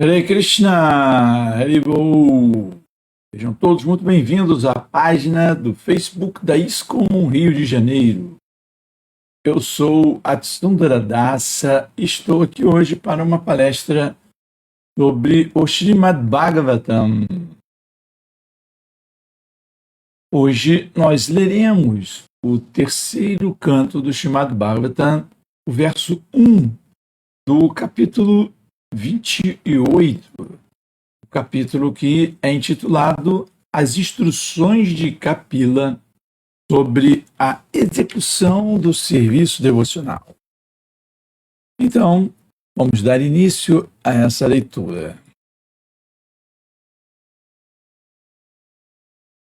Hare Krishna, Haribol. Sejam todos muito bem-vindos à página do Facebook da ISKCON Rio de Janeiro. Eu sou Atsundara Dasa e estou aqui hoje para uma palestra sobre o Srimad Bhagavatam. Hoje nós leremos o terceiro canto do Srimad Bhagavatam, o verso 1 do capítulo 28, o capítulo que é intitulado As Instruções de Kapila sobre a execução do serviço devocional. Então, vamos dar início a essa leitura.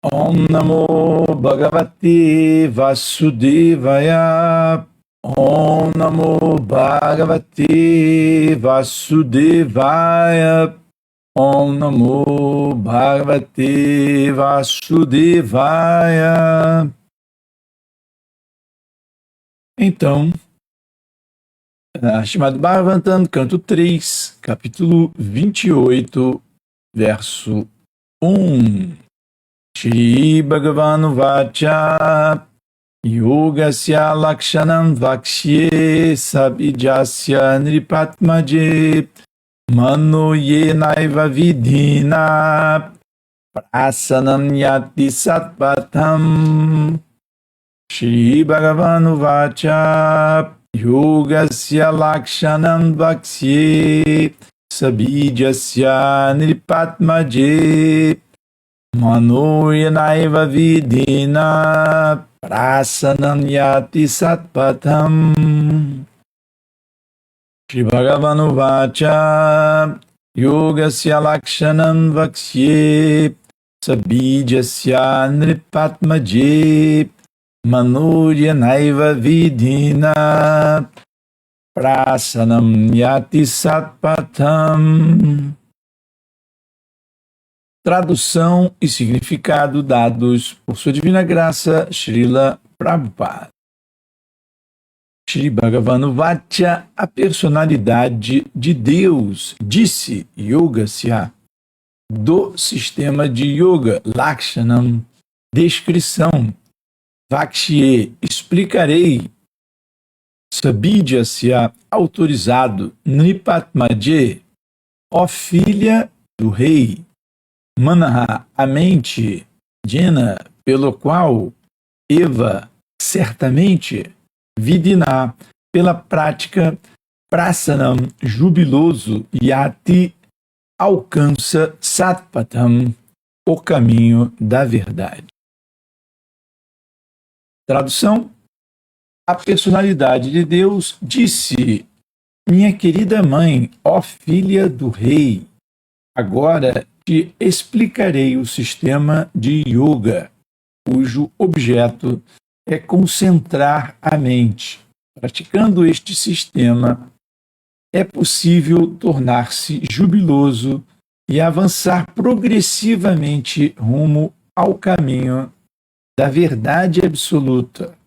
Om Namo Bhagavate Vasudevaya. Om Namo Bhagavate Vasudevaya. Om Namo Bhagavate Vasudevaya. Então, Srimad Bhagavatam, canto 3, capítulo 28, verso 1. Shri Bhagavan Vacha Yogasya Lakshanam Vakshye Sabijasya Nripatmaje Mano Yenaiva Vidhina Prasanam Yati Satpatam. Shri Bhagavan Vacha Yogasya Lakshanam Vakshye Sabijasya Nripatmaje Mano Yenaiva Vidhina Prasanam Yati Satpatam. Shri Bhagavan Vacha Yogasya Lakshanam Vakshye Sabijasya Nripatmaje Manuryanaiva Vidhina Prasanam Yati Satpatam. Tradução e significado dados por Sua Divina Graça, Srila Prabhupada. Shri Bhagavan Vacha, a personalidade de Deus, disse Yogasya, do sistema de Yoga, Lakshanam, descrição, Vakshye, explicarei, Sabijasya, autorizado, Nripatmaje, ó filha do rei, Manaha, a mente, Jena, pelo qual, Eva, certamente, Vidina, pela prática, Prasanam, jubiloso, Yati, alcança, Satpatam, o caminho da verdade. Tradução: a personalidade de Deus disse: minha querida mãe, ó filha do rei, agora te explicarei o sistema de yoga, cujo objeto é concentrar a mente. Praticando este sistema, é possível tornar-se jubiloso e avançar progressivamente rumo ao caminho da verdade absoluta.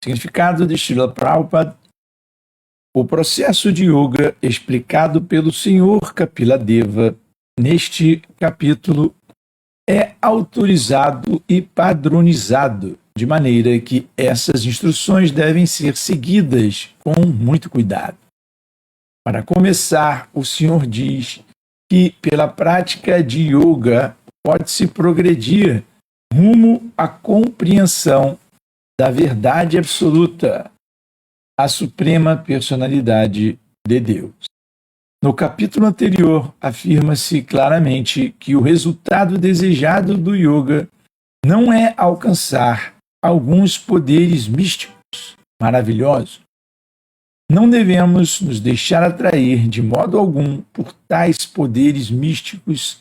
Significado de Srila Prabhupada: o processo de yoga explicado pelo Senhor Kapila Deva neste capítulo é autorizado e padronizado, de maneira que essas instruções devem ser seguidas com muito cuidado. Para começar, o Senhor diz que pela prática de yoga pode-se progredir rumo à compreensão da verdade absoluta, a suprema personalidade de Deus. No capítulo anterior, afirma-se claramente que o resultado desejado do yoga não é alcançar alguns poderes místicos maravilhosos. Não devemos nos deixar atrair de modo algum por tais poderes místicos,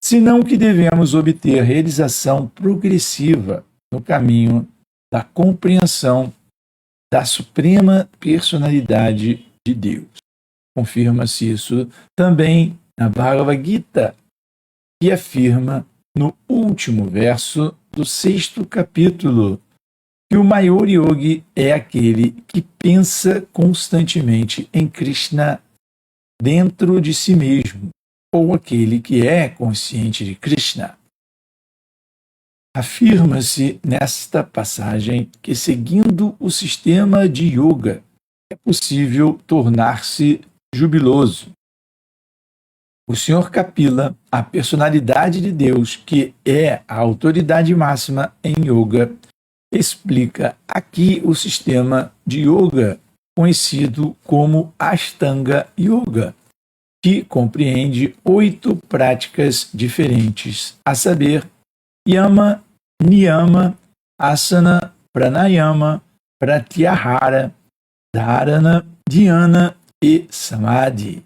senão que devemos obter realização progressiva no caminho da compreensão da suprema personalidade de Deus. Confirma-se isso também na Bhagavad Gita, que afirma no último verso do 6º capítulo que o maior yogi é aquele que pensa constantemente em Krishna dentro de si mesmo, ou aquele que é consciente de Krishna. Afirma-se nesta passagem que, seguindo o sistema de yoga, é possível tornar-se jubiloso. O Sr. Kapila, a personalidade de Deus, que é a autoridade máxima em yoga, explica aqui o sistema de yoga conhecido como Ashtanga Yoga, que compreende 8 práticas diferentes, a saber, Yama, Niyama, Asana, Pranayama, Pratyahara, Dharana, Dhyana e Samadhi.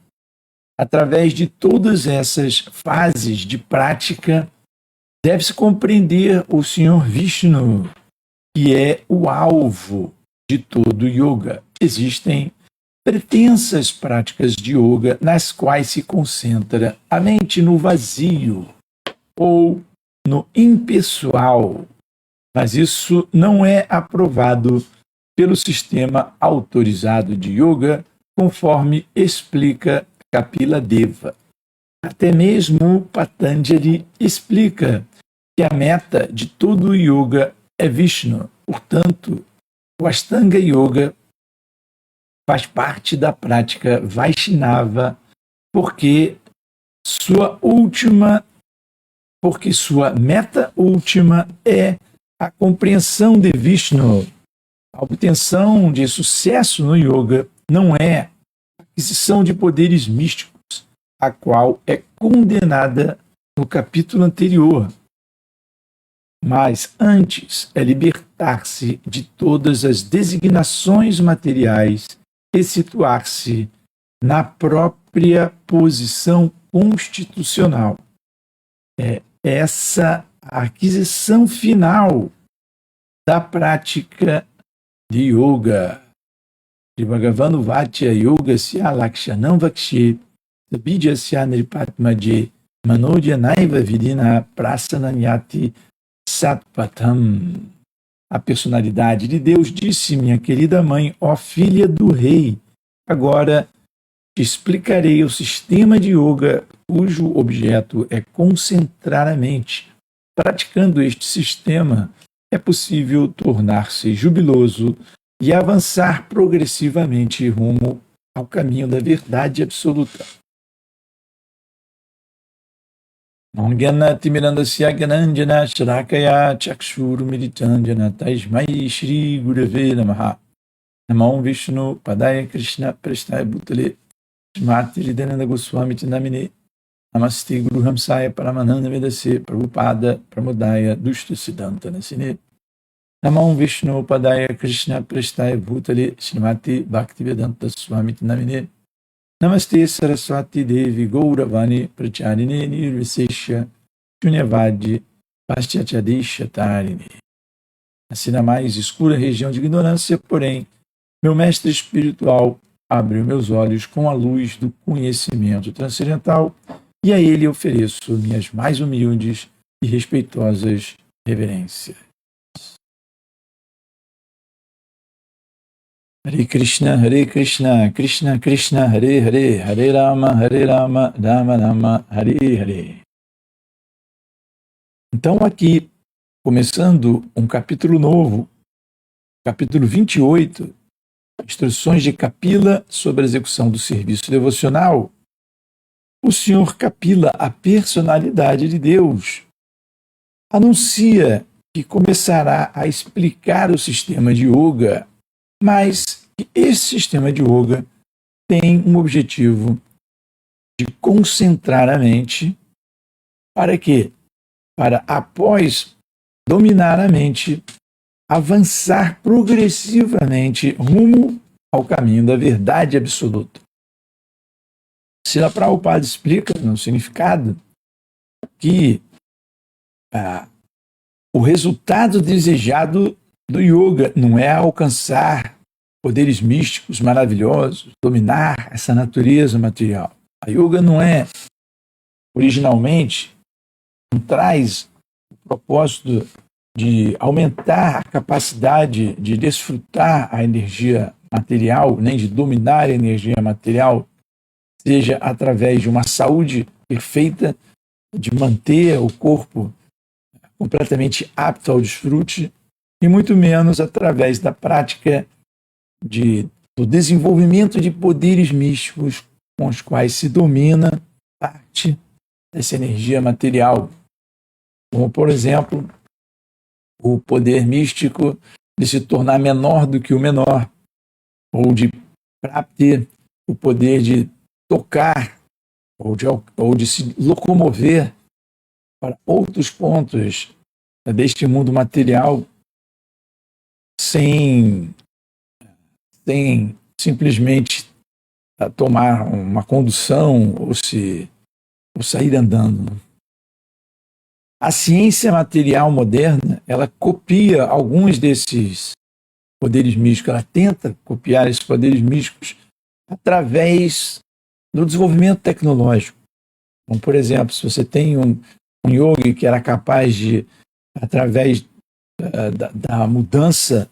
Através de todas essas fases de prática, deve-se compreender o Senhor Vishnu, que é o alvo de todo yoga. Existem pretensas práticas de yoga nas quais se concentra a mente no vazio ou no impessoal, mas isso não é aprovado pelo sistema autorizado de yoga, conforme explica Kapila Deva. Até mesmo Patanjali explica que a meta de todo o yoga é Vishnu. Portanto, o Ashtanga Yoga faz parte da prática Vaishnava, porque sua meta última é a compreensão de Vishnu. A obtenção de sucesso no yoga não é a aquisição de poderes místicos, a qual é condenada no capítulo anterior, mas antes é libertar-se de todas as designações materiais e situar-se na própria posição constitucional. É essa a aquisição final da prática de yoga. De Bhagavanu Vatya Yoga Sya Lakshanam Vakshe Sabidya Sya Nirpatmaje Manodya Naiva Vidina Prasananyati Satpatam. A personalidade de Deus disse, minha querida mãe, ó filha do rei, agora te explicarei o sistema de yoga cujo objeto é concentrar a mente. Praticando este sistema, é possível tornar-se jubiloso e avançar progressivamente rumo ao caminho da verdade absoluta. Manganatimirandasya Gyananjana Sharakaya Chakshurumiritanjana Taismai Shri Gurave Namaha Namam Vishnu Padaya Krishna Prestaya Bhutale Shrimati Hridayananda Goswami Namine Namaste Guru Hamsaya Paramananda Vedase Prabhupada Pramodaya Dushta Siddhanta Nasine Namam Vishnu Padaya Krishna Prestaya Bhutale Shrimati Bhaktivedanta Swami Namine Namaste Saraswati Devi Gauravani Pracharine Nirvisesha Shunyavadi Paschatadisha Tarini. Assim na mais escura região de ignorância, porém, meu mestre espiritual abriu meus olhos com a luz do conhecimento transcendental e a ele ofereço minhas mais humildes e respeitosas reverências. Hare Krishna, Krishna Krishna, Hare Hare, Hare Rama, Rama Rama, Hare Hare. Então aqui, começando um capítulo novo, capítulo 28, instruções de Kapila sobre a execução do serviço devocional, o Senhor Kapila, a personalidade de Deus, anuncia que começará a explicar o sistema de yoga, mas que esse sistema de yoga tem um objetivo de concentrar a mente para quê? Para, após dominar a mente, avançar progressivamente rumo ao caminho da verdade absoluta. Srila Prabhupada explica no significado que o resultado desejado do yoga não é alcançar poderes místicos maravilhosos, dominar essa natureza material. A yoga não é, originalmente, não traz o propósito de aumentar a capacidade de desfrutar a energia material, nem de dominar a energia material, seja através de uma saúde perfeita, de manter o corpo completamente apto ao desfrute, e muito menos através da prática do desenvolvimento de poderes místicos com os quais se domina parte dessa energia material, como, por exemplo, o poder místico de se tornar menor do que o menor, ou de ter o poder de tocar, ou de se locomover para outros pontos deste mundo material sem simplesmente tomar uma condução ou sair andando. A ciência material moderna, ela copia alguns desses poderes místicos, ela tenta copiar esses poderes místicos através do desenvolvimento tecnológico. Então, por exemplo, se você tem um yogi que era capaz de, através da mudança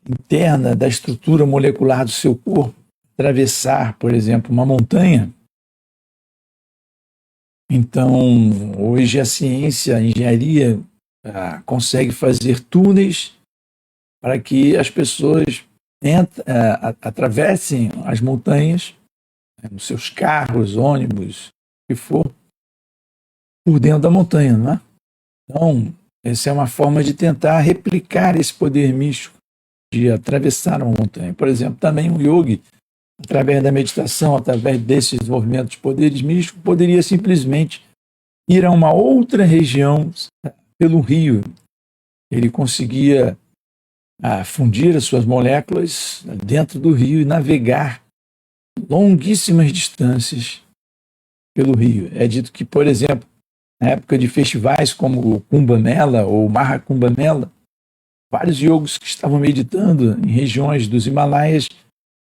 interna da estrutura molecular do seu corpo, atravessar, por exemplo, uma montanha. Então, hoje a ciência, a engenharia consegue fazer túneis para que as pessoas atravessem as montanhas, nos seus carros, ônibus, o que for, por dentro da montanha, não é? Então, essa é uma forma de tentar replicar esse poder místico de atravessar uma montanha. Por exemplo, também o yogi, através da meditação, através desse desenvolvimento de poderes místicos, poderia simplesmente ir a uma outra região pelo rio. Ele conseguia fundir as suas moléculas dentro do rio e navegar longuíssimas distâncias pelo rio. É dito que, por exemplo, na época de festivais como o Kumbh Mela ou Maha Kumbh Mela, vários yogis que estavam meditando em regiões dos Himalaias,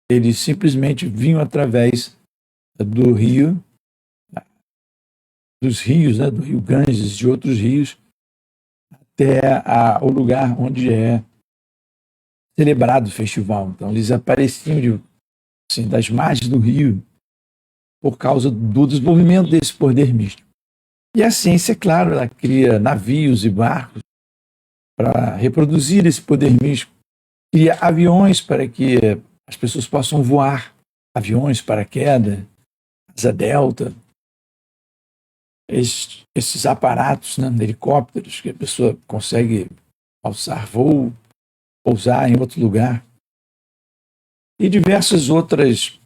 eles simplesmente vinham através do rio, dos rios, do rio Ganges, de outros rios, até o lugar onde é celebrado o festival. Então, eles apareciam das margens do rio por causa do desenvolvimento desse poder místico. E a ciência, claro, ela cria navios e barcos para reproduzir esse poder místico, cria aviões para que as pessoas possam voar, aviões, paraquedas, asa delta, esses aparatos, helicópteros, que a pessoa consegue alçar voo, pousar em outro lugar, e diversas outras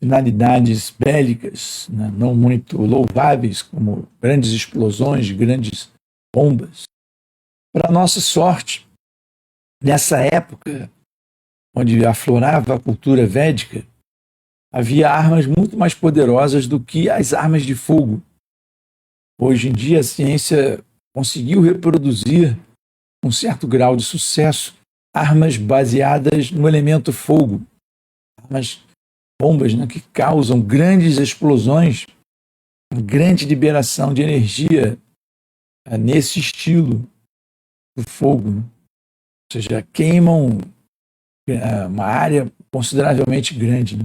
finalidades bélicas, não muito louváveis, como grandes explosões, grandes bombas. Para nossa sorte, nessa época, onde aflorava a cultura védica, havia armas muito mais poderosas do que as armas de fogo. Hoje em dia, a ciência conseguiu reproduzir, com um certo grau de sucesso, armas baseadas no elemento fogo, bombas que causam grandes explosões, grande liberação de energia nesse estilo do fogo. Ou seja, queimam uma área consideravelmente grande.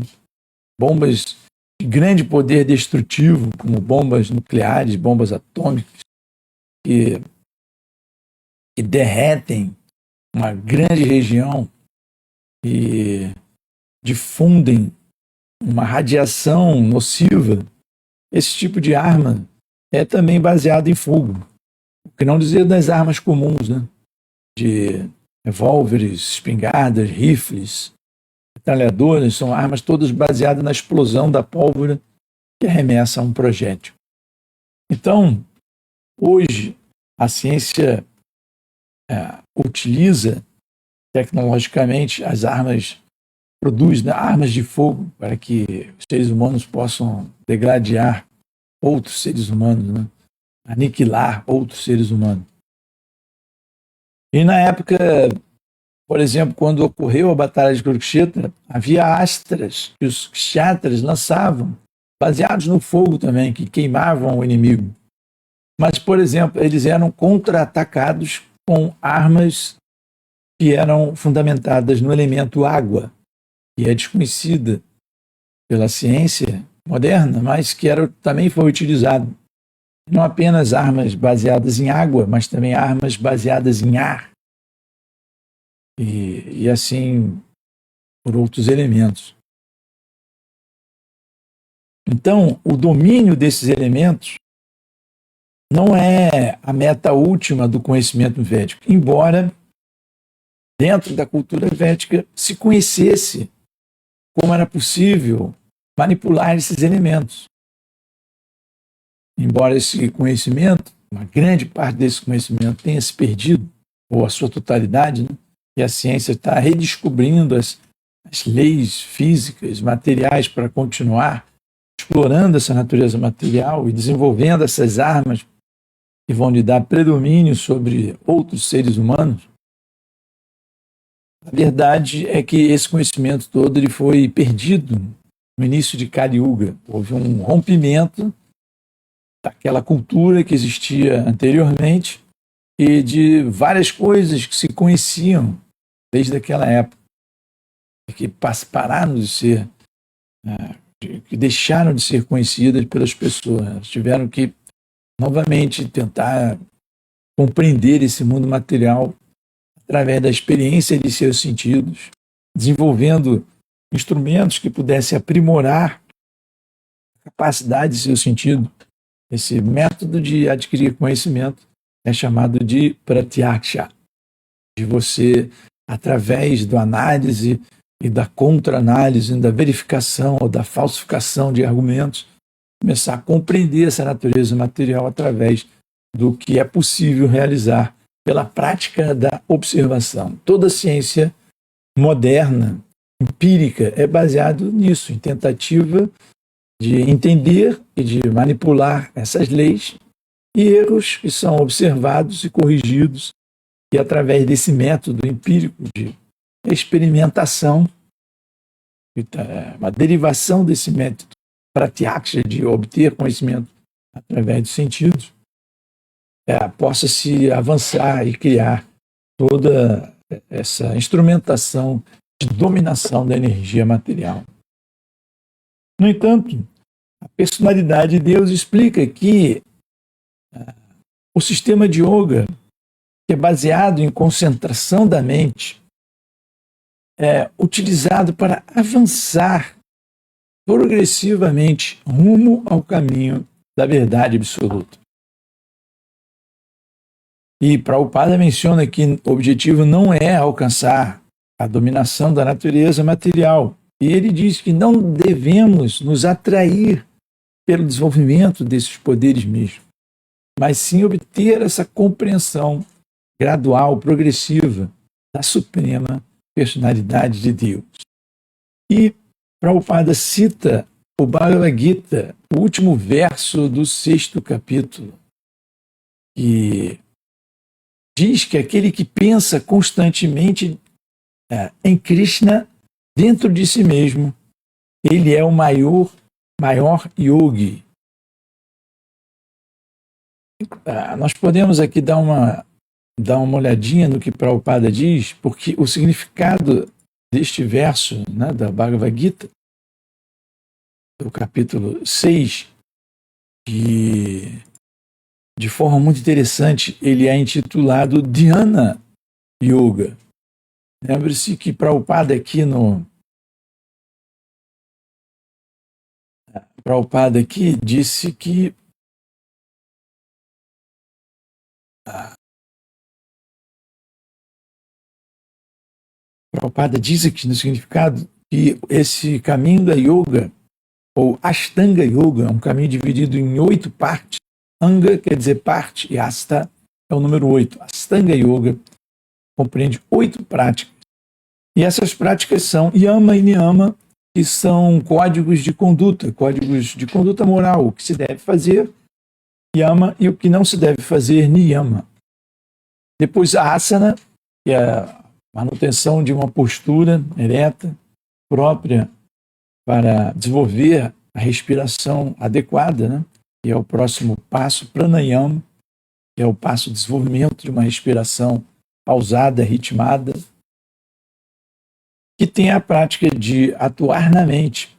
Bombas de grande poder destrutivo, como bombas nucleares, bombas atômicas, que derretem uma grande região e difundem uma radiação nociva. Esse tipo de arma é também baseado em fogo. O que não dizer das armas comuns, de revólveres, espingardas, rifles, metralhadoras, são armas todas baseadas na explosão da pólvora que arremessa um projétil. Então, hoje, a ciência utiliza tecnologicamente as armas, produz armas de fogo para que os seres humanos possam degladiar outros seres humanos, aniquilar outros seres humanos. E na época, por exemplo, quando ocorreu a Batalha de Kurukshetra, havia astras que os kshatras lançavam, baseados no fogo também, que queimavam o inimigo. Mas, por exemplo, eles eram contra-atacados com armas que eram fundamentadas no elemento água. que é desconhecida pela ciência moderna, mas que também foi utilizado não apenas armas baseadas em água, mas também armas baseadas em ar e assim por outros elementos. Então, o domínio desses elementos não é a meta última do conhecimento védico, embora dentro da cultura védica se conhecesse como era possível manipular esses elementos. Embora esse conhecimento, uma grande parte desse conhecimento tenha se perdido, ou a sua totalidade, né? E a ciência está redescobrindo as leis físicas, materiais, para continuar explorando essa natureza material e desenvolvendo essas armas que vão lhe dar predomínio sobre outros seres humanos. A verdade é que esse conhecimento todo ele foi perdido no início de Kali Yuga. Houve um rompimento daquela cultura que existia anteriormente e de várias coisas que se conheciam desde aquela época, que pararam de ser, que deixaram de ser conhecidas pelas pessoas. Elas tiveram que novamente tentar compreender esse mundo material através da experiência de seus sentidos, desenvolvendo instrumentos que pudessem aprimorar a capacidade de seu sentido. Esse método de adquirir conhecimento é chamado de pratyaksha, de você, através da análise e da contra-análise, da verificação ou da falsificação de argumentos, começar a compreender essa natureza material através do que é possível realizar pela prática da observação. Toda ciência moderna, empírica, é baseada nisso, em tentativa de entender e de manipular essas leis e erros que são observados e corrigidos, e através desse método empírico de experimentação, uma derivação desse método pratyaksha de obter conhecimento através dos sentidos, possa se avançar e criar toda essa instrumentação de dominação da energia material. No entanto, a personalidade de Deus explica que o sistema de yoga, que é baseado em concentração da mente, é utilizado para avançar progressivamente rumo ao caminho da verdade absoluta. E Prabhupada menciona que o objetivo não é alcançar a dominação da natureza material. E ele diz que não devemos nos atrair pelo desenvolvimento desses poderes mesmo, mas sim obter essa compreensão gradual, progressiva, da suprema personalidade de Deus. E Prabhupada cita o Bhagavad Gita, o último verso do 6º capítulo, que diz que aquele que pensa constantemente em Krishna dentro de si mesmo, ele é o maior yogi. Nós podemos aqui dar uma olhadinha no que Prabhupada diz, porque o significado deste verso, né, da Bhagavad Gita, do capítulo 6, que de forma muito interessante ele é intitulado Dhyana Yoga. Lembre-se que Prabhupada aqui disse que Prabhupada diz aqui no significado que esse caminho da yoga, ou Ashtanga Yoga, é um caminho dividido em 8 partes. Anga quer dizer parte e Asta é o número 8. Ashtanga Yoga compreende 8 práticas. E essas práticas são Yama e Niyama, que são códigos de conduta moral, o que se deve fazer, Yama, e o que não se deve fazer, Niyama. Depois Asana, que é a manutenção de uma postura ereta, própria para desenvolver a respiração adequada, né? E é o próximo passo, Pranayama, que é o passo de desenvolvimento de uma respiração pausada, ritmada. que tem a prática de atuar na mente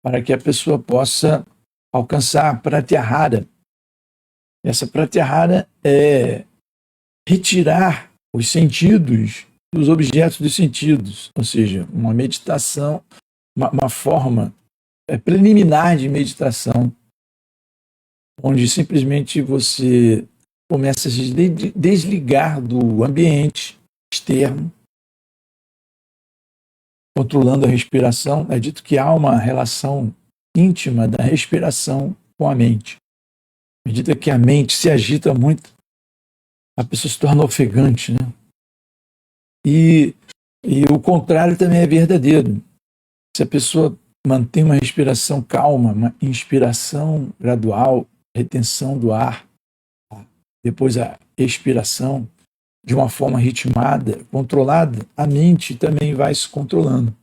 para que a pessoa possa alcançar a pratyahara. Essa pratyahara é retirar os sentidos dos objetos dos sentidos, ou seja, uma meditação, uma forma preliminar de meditação, onde simplesmente você começa a se desligar do ambiente externo, controlando a respiração. É dito que há uma relação íntima da respiração com a mente. À medida que a mente se agita muito, a pessoa se torna ofegante, né? E o contrário também é verdadeiro. Se a pessoa mantém uma respiração calma, uma inspiração gradual, retenção do ar, depois a expiração, de uma forma ritmada, controlada, a mente também vai se controlando.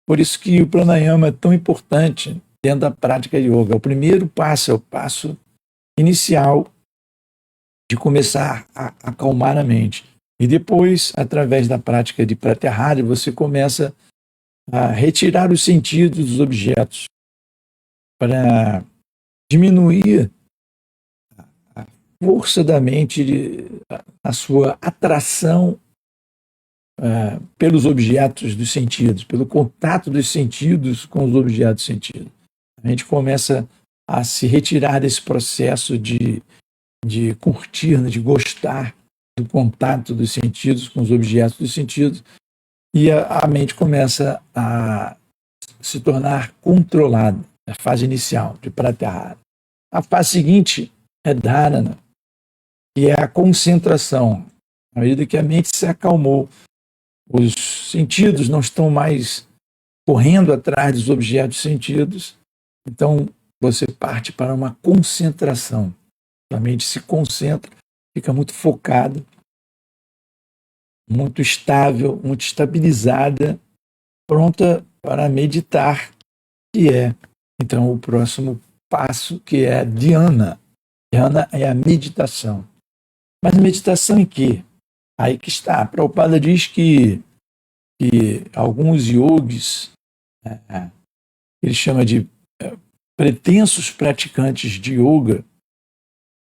Por isso que o pranayama é tão importante dentro da prática de yoga. O primeiro passo é o passo inicial de começar a acalmar a mente. E depois, através da prática de pratyahara, você começa a retirar os sentidos dos objetos para diminuir a força da mente, a sua atração pelos objetos dos sentidos, pelo contato dos sentidos com os objetos dos sentidos. A gente começa a se retirar desse processo de curtir, de gostar do contato dos sentidos com os objetos dos sentidos, e a mente começa a se tornar controlada. A fase inicial de pratyahara. A fase seguinte é dharana, que é a concentração. À medida que a mente se acalmou, os sentidos não estão mais correndo atrás dos objetos sentidos, então você parte para uma concentração. A mente se concentra, fica muito focada, muito estável, muito estabilizada, pronta para meditar, que é, então, o próximo passo, que é dhyana. Dhyana é a meditação. Mas meditação em quê? Aí que está. A Prabhupada diz que alguns yogis, ele chama de pretensos praticantes de yoga,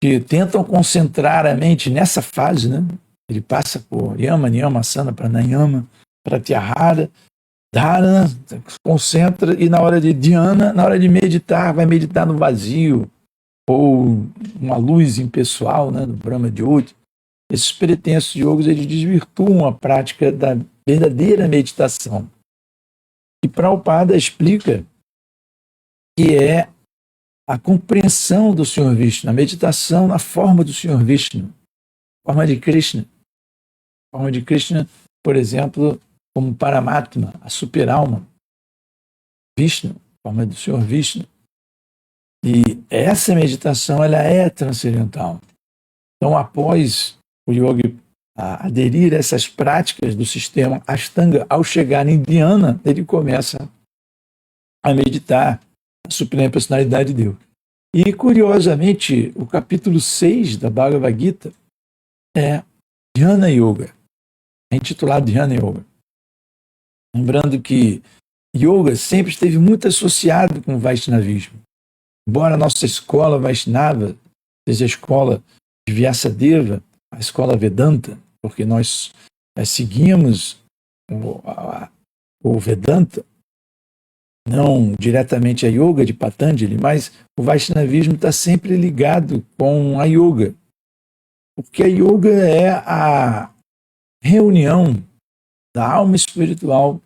que tentam concentrar a mente nessa fase, né? Ele passa por yama, niyama, asana, pranayama, pratyahara, dharana, se concentra, e na hora de dhyana, na hora de meditar, vai meditar no vazio, ou uma luz impessoal, né, do Brahma Jyoti. Esses pretensos yogis, eles desvirtuam a prática da verdadeira meditação. E Prabhupada explica que é a compreensão do Senhor Vishnu, a meditação na forma do Senhor Vishnu, forma de Krishna. A forma de Krishna, por exemplo, como Paramatma, a super-alma, Vishnu, a forma do Senhor Vishnu. E essa meditação, ela é transcendental. Então, após o yogi aderir a essas práticas do sistema Ashtanga, ao chegar em Dhyana, ele começa a meditar a suprema personalidade de Deus. E, curiosamente, o capítulo 6 da Bhagavad Gita é Dhyana Yoga, é intitulado Dhyana Yoga. Lembrando que yoga sempre esteve muito associado com o Vaishnavismo. Embora a nossa escola Vaishnava seja a escola de Vyasadeva, a escola Vedanta, porque nós seguimos o Vedanta, não diretamente a yoga de Patanjali, mas o Vaishnavismo está sempre ligado com a yoga, porque a yoga é a reunião da alma espiritual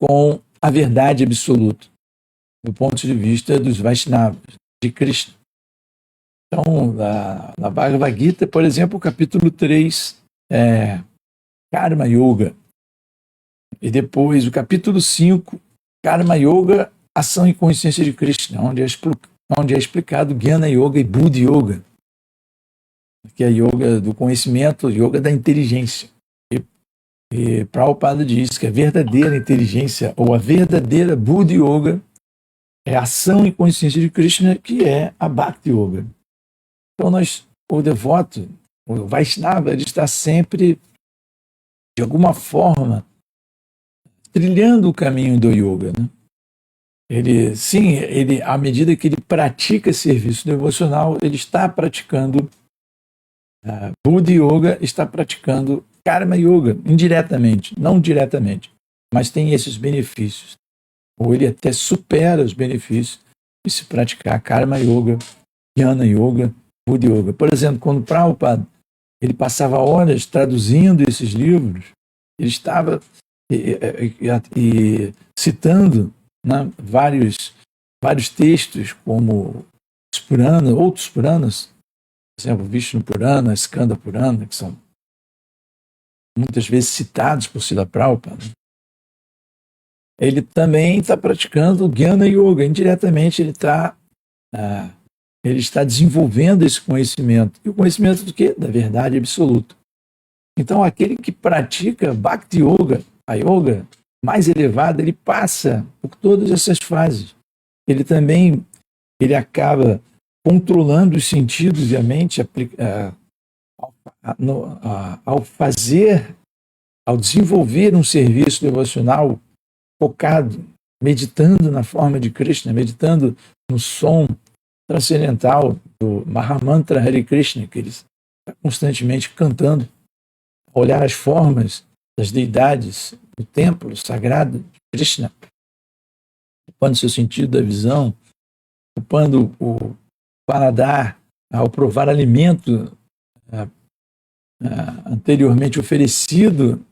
com a verdade absoluta, do ponto de vista dos Vaishnavas, de Krishna. Então, na Bhagavad Gita, por exemplo, o capítulo 3 é Karma Yoga. E depois, o capítulo 5, Karma Yoga, ação e consciência de Krishna, onde é explicado Jnana Yoga e Buddha Yoga, que é a yoga do conhecimento, yoga da inteligência. E Prabhupada diz que a verdadeira inteligência, ou a verdadeira Buddha Yoga, é a ação e consciência de Krishna, que é a Bhakti Yoga. Então, o devoto, o Vaishnava, ele está sempre, de alguma forma, trilhando o caminho do yoga, né? À medida que ele pratica serviço devocional, ele está praticando Buddha Yoga, está praticando Karma Yoga, indiretamente, não diretamente, mas tem esses benefícios. Ou ele até supera os benefícios de se praticar Karma Yoga, Jnana Yoga, Buddha Yoga. Por exemplo, quando Prabhupada ele passava horas traduzindo esses livros, ele estava citando, né, vários textos, como os Puranas, outros Puranas, por exemplo, Vishnu Purana, Skanda Purana, que são muitas vezes citados por Srila Prabhupada. Ele também está praticando Jnana Yoga. Indiretamente, ele está desenvolvendo esse conhecimento. E o conhecimento do quê? Da verdade absoluta. Então, aquele que pratica Bhakti Yoga, a yoga mais elevada, ele passa por todas essas fases. Ele acaba controlando os sentidos e a mente ao desenvolver um serviço devocional focado, meditando na forma de Krishna, meditando no som transcendental do Mahamantra Hare Krishna, que ele está constantemente cantando, olhar as formas das deidades do templo sagrado de Krishna, ocupando seu sentido da visão, ocupando o paladar ao provar alimento anteriormente oferecido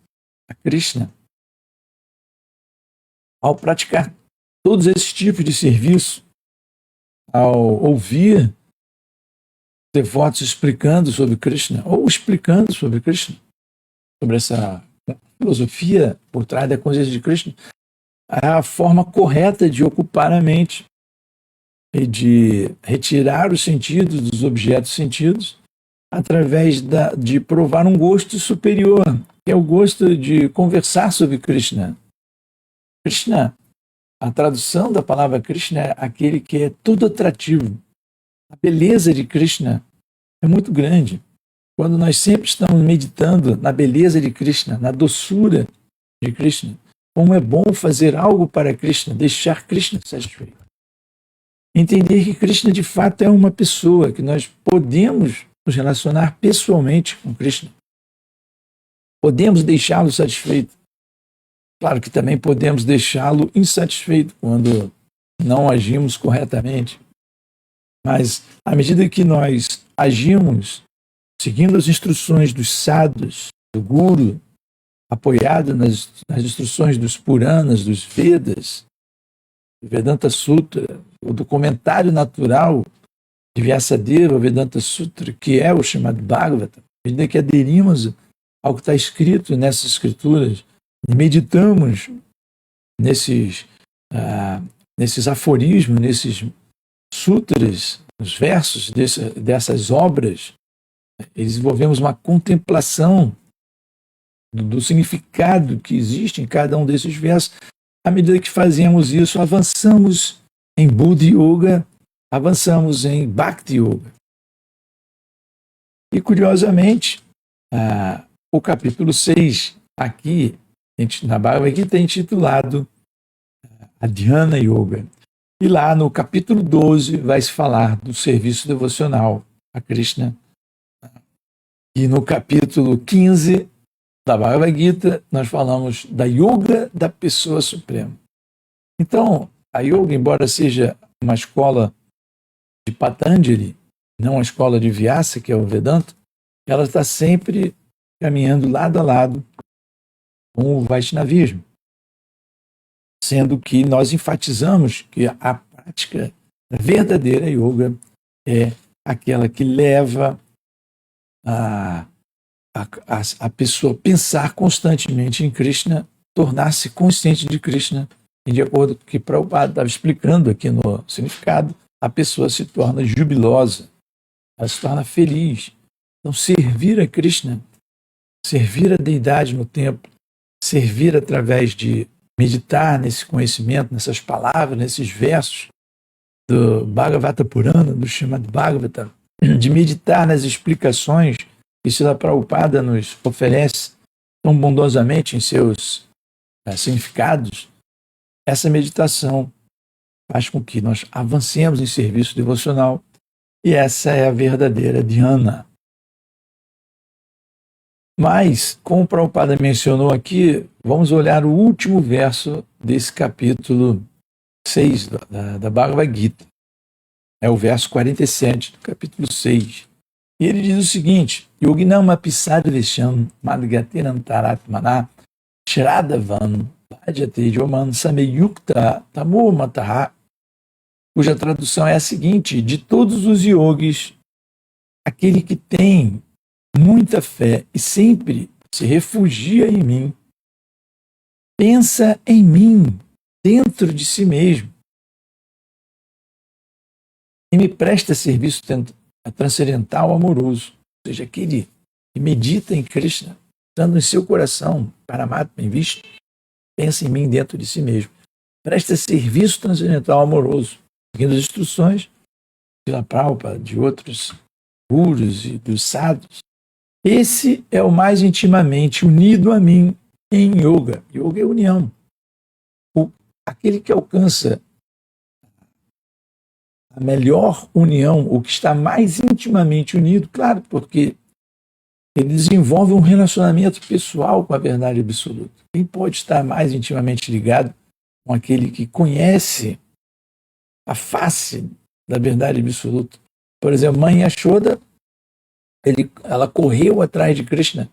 a Krishna. Ao praticar todos esses tipos de serviço, ao ouvir devotos explicando sobre Krishna, ou explicando sobre Krishna, sobre essa filosofia por trás da consciência de Krishna, é a forma correta de ocupar a mente e de retirar os sentidos dos objetos sentidos através de provar um gosto superior, que é o gosto de conversar sobre Krishna. Krishna, a tradução da palavra Krishna é aquele que é todo atrativo. A beleza de Krishna é muito grande. Quando nós sempre estamos meditando na beleza de Krishna, na doçura de Krishna, como é bom fazer algo para Krishna, deixar Krishna satisfeito. Entender que Krishna de fato é uma pessoa, que nós podemos nos relacionar pessoalmente com Krishna. Podemos deixá-lo satisfeito. Claro que também podemos deixá-lo insatisfeito quando não agimos corretamente. Mas, à medida que nós agimos seguindo as instruções dos sadhus, do Guru, apoiado nas instruções dos Puranas, dos Vedas, do Vedanta Sutra, o do comentário natural de Vyasadeva, o Vedanta Sutra, que é o chamado Bhagavata, à medida que aderimos ao que está escrito nessas escrituras, e meditamos nesses aforismos, nesses sutras, nos versos dessas obras, e desenvolvemos uma contemplação do significado que existe em cada um desses versos. À medida que fazemos isso, avançamos em Buddha Yoga, avançamos em Bhakti Yoga. E, curiosamente, o capítulo 6, aqui, na Bhagavad Gita, é intitulado Dhyana Yoga. E lá no capítulo 12 vai se falar do serviço devocional a Krishna. E no capítulo 15 da Bhagavad Gita, nós falamos da Yoga da Pessoa Suprema. Então, a Yoga, embora seja uma escola de Patanjali, não a escola de Vyasa, que é o Vedanta, ela está sempre caminhando lado a lado com o Vaishnavismo, sendo que nós enfatizamos que a prática da verdadeira yoga é aquela que leva a pessoa a pensar constantemente em Krishna, tornar-se consciente de Krishna, e de acordo com o que Prabhupada estava explicando aqui no significado, a pessoa se torna jubilosa, ela se torna feliz. Então, servir a Krishna, servir a deidade no templo, servir através de meditar nesse conhecimento, nessas palavras, nesses versos do Bhagavata Purana, do Srimad Bhagavatam, de meditar nas explicações que Srila Prabhupada nos oferece tão bondosamente em seus significados, essa meditação faz com que nós avancemos em serviço devocional, e essa é a verdadeira dhyana. Mas, como o Prabhupada mencionou aqui, vamos olhar o último verso desse capítulo 6 da Bhagavad Gita. É o verso 47 do capítulo 6. E ele diz o seguinte: Yoginam apisarvesham madgatenantaratmana shradavan bhajate yoman sameyukta tamo mataha, cuja tradução é a seguinte: de todos os yogis, aquele que tem muita fé e sempre se refugia em mim, pensa em mim dentro de si mesmo e me presta serviço transcendental amoroso, ou seja, aquele que medita em Krishna, estando em seu coração, Paramatma em Vishnu, pensa em mim dentro de si mesmo, presta serviço transcendental amoroso, seguindo as instruções de Prabhupada, de outros gurus e dos sadhus. Esse é o mais intimamente unido a mim em yoga. Yoga é união. Aquele que alcança a melhor união, o que está mais intimamente unido, claro, porque ele desenvolve um relacionamento pessoal com a verdade absoluta. Quem pode estar mais intimamente ligado com aquele que conhece a face da verdade absoluta? Por exemplo, Mãe Yashoda, ela correu atrás de Krishna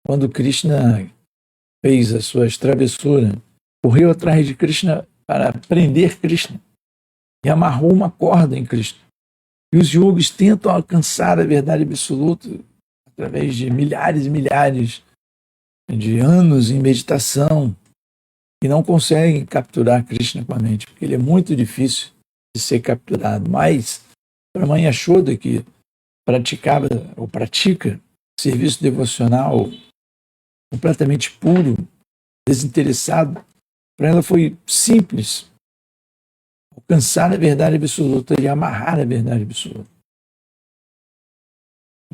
quando Krishna fez as suas travessuras, correu atrás de Krishna para prender Krishna e amarrou uma corda em Krishna. E os yogis tentam alcançar a verdade absoluta através de milhares e milhares de anos em meditação e não conseguem capturar Krishna com a mente, porque ele é muito difícil de ser capturado. Mas para Mãe Yashoda, que praticava ou pratica serviço devocional completamente puro, desinteressado, para ela foi simples alcançar a verdade absoluta e amarrar a verdade absoluta.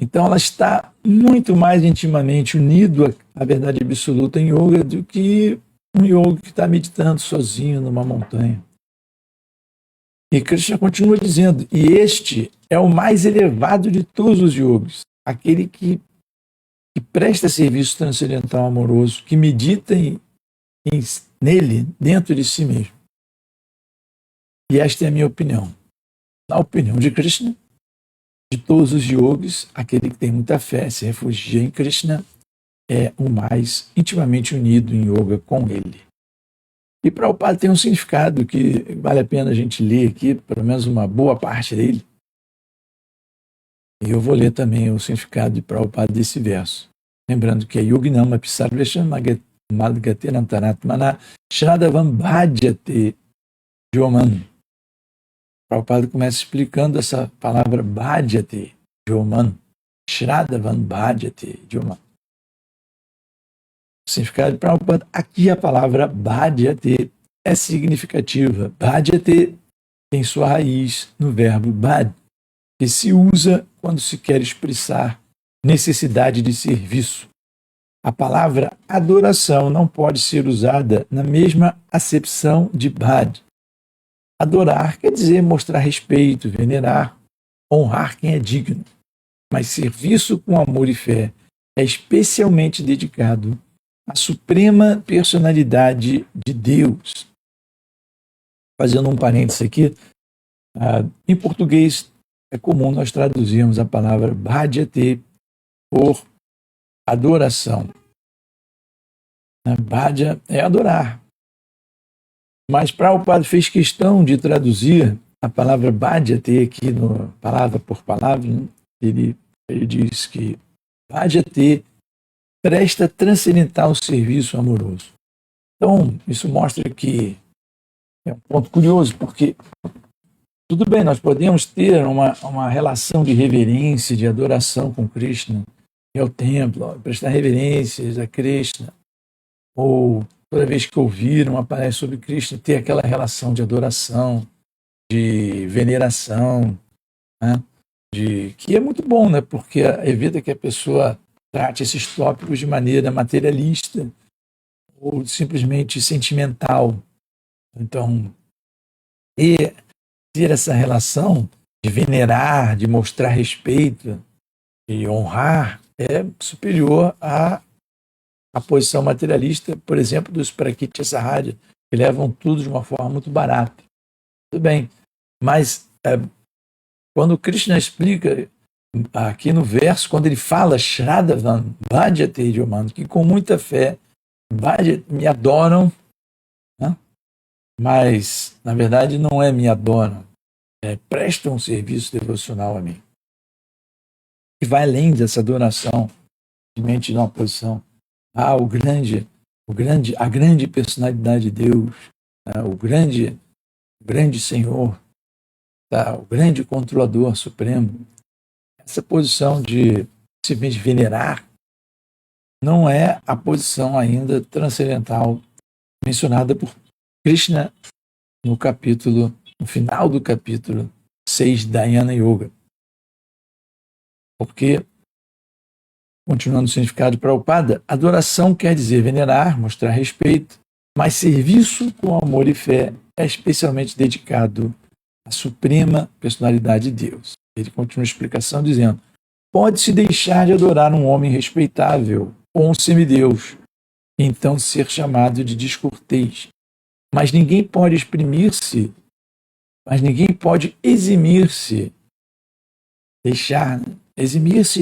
Então ela está muito mais intimamente unido à verdade absoluta em yoga do que um yogi que está meditando sozinho numa montanha. E Krishna continua dizendo, e este é o mais elevado de todos os yogis, aquele que presta serviço transcendental amoroso, que medita nele, dentro de si mesmo. E esta é a minha opinião. Na opinião de Krishna, de todos os yogis, aquele que tem muita fé, se refugia em Krishna, é o mais intimamente unido em yoga com ele. E Prabhupada tem um significado que vale a pena a gente ler aqui, pelo menos uma boa parte dele. E eu vou ler também o significado de Prabhupada desse verso. Lembrando que é Yoginam apisarvesham madgatenantaratmana shradavam bhajate yoman. Prabhupada começa explicando essa palavra bhajate yoman. Shradavam bhajate yoman. O significado de Prabhupada, aqui a palavra bhajate é significativa. Bhajate tem sua raiz no verbo bhaj, que se usa quando se quer expressar necessidade de serviço. A palavra adoração não pode ser usada na mesma acepção de bhaj. Adorar quer dizer mostrar respeito, venerar, honrar quem é digno. Mas serviço com amor e fé é especialmente dedicado à suprema personalidade de Deus. Fazendo um parênteses aqui, em português é comum nós traduzirmos a palavra bhajate por adoração. Bhaja é adorar. Mas Prabhupada fez questão de traduzir a palavra bhajate aqui, palavra por palavra. Né? Ele diz que bhajate presta transcendental serviço amoroso. Então, isso mostra que é um ponto curioso, porque tudo bem, nós podemos ter uma relação de reverência, de adoração com Krishna, que é o templo, prestar reverências a Krishna, ou toda vez que ouvir uma palestra sobre Krishna, ter aquela relação de adoração, de veneração, né? Que é muito bom, né? Porque evita que a pessoa trate esses tópicos de maneira materialista ou simplesmente sentimental. Então, ter essa relação de venerar, de mostrar respeito e honrar é superior à posição materialista, por exemplo, dos Prakrityasahara, que levam tudo de uma forma muito barata. Tudo bem, mas quando Krishna explica aqui no verso, quando ele fala Shraddhavan Bhajate Yomam, que com muita fé me adoram, né? Mas na verdade não é me adoram, prestam um serviço devocional a mim. E vai além dessa adoração, simplesmente numa posição. A grande personalidade de Deus, o grande Senhor, o grande controlador supremo. Essa posição de simplesmente venerar não é a posição ainda transcendental mencionada por Krishna no final do capítulo 6 da Jnana Yoga. Porque, continuando o significado de Prabhupada, adoração quer dizer venerar, mostrar respeito, mas serviço com amor e fé é especialmente dedicado à suprema personalidade de Deus. Ele continua a explicação dizendo: pode-se deixar de adorar um homem respeitável ou um semideus, e então ser chamado de descortês. Mas ninguém pode eximir-se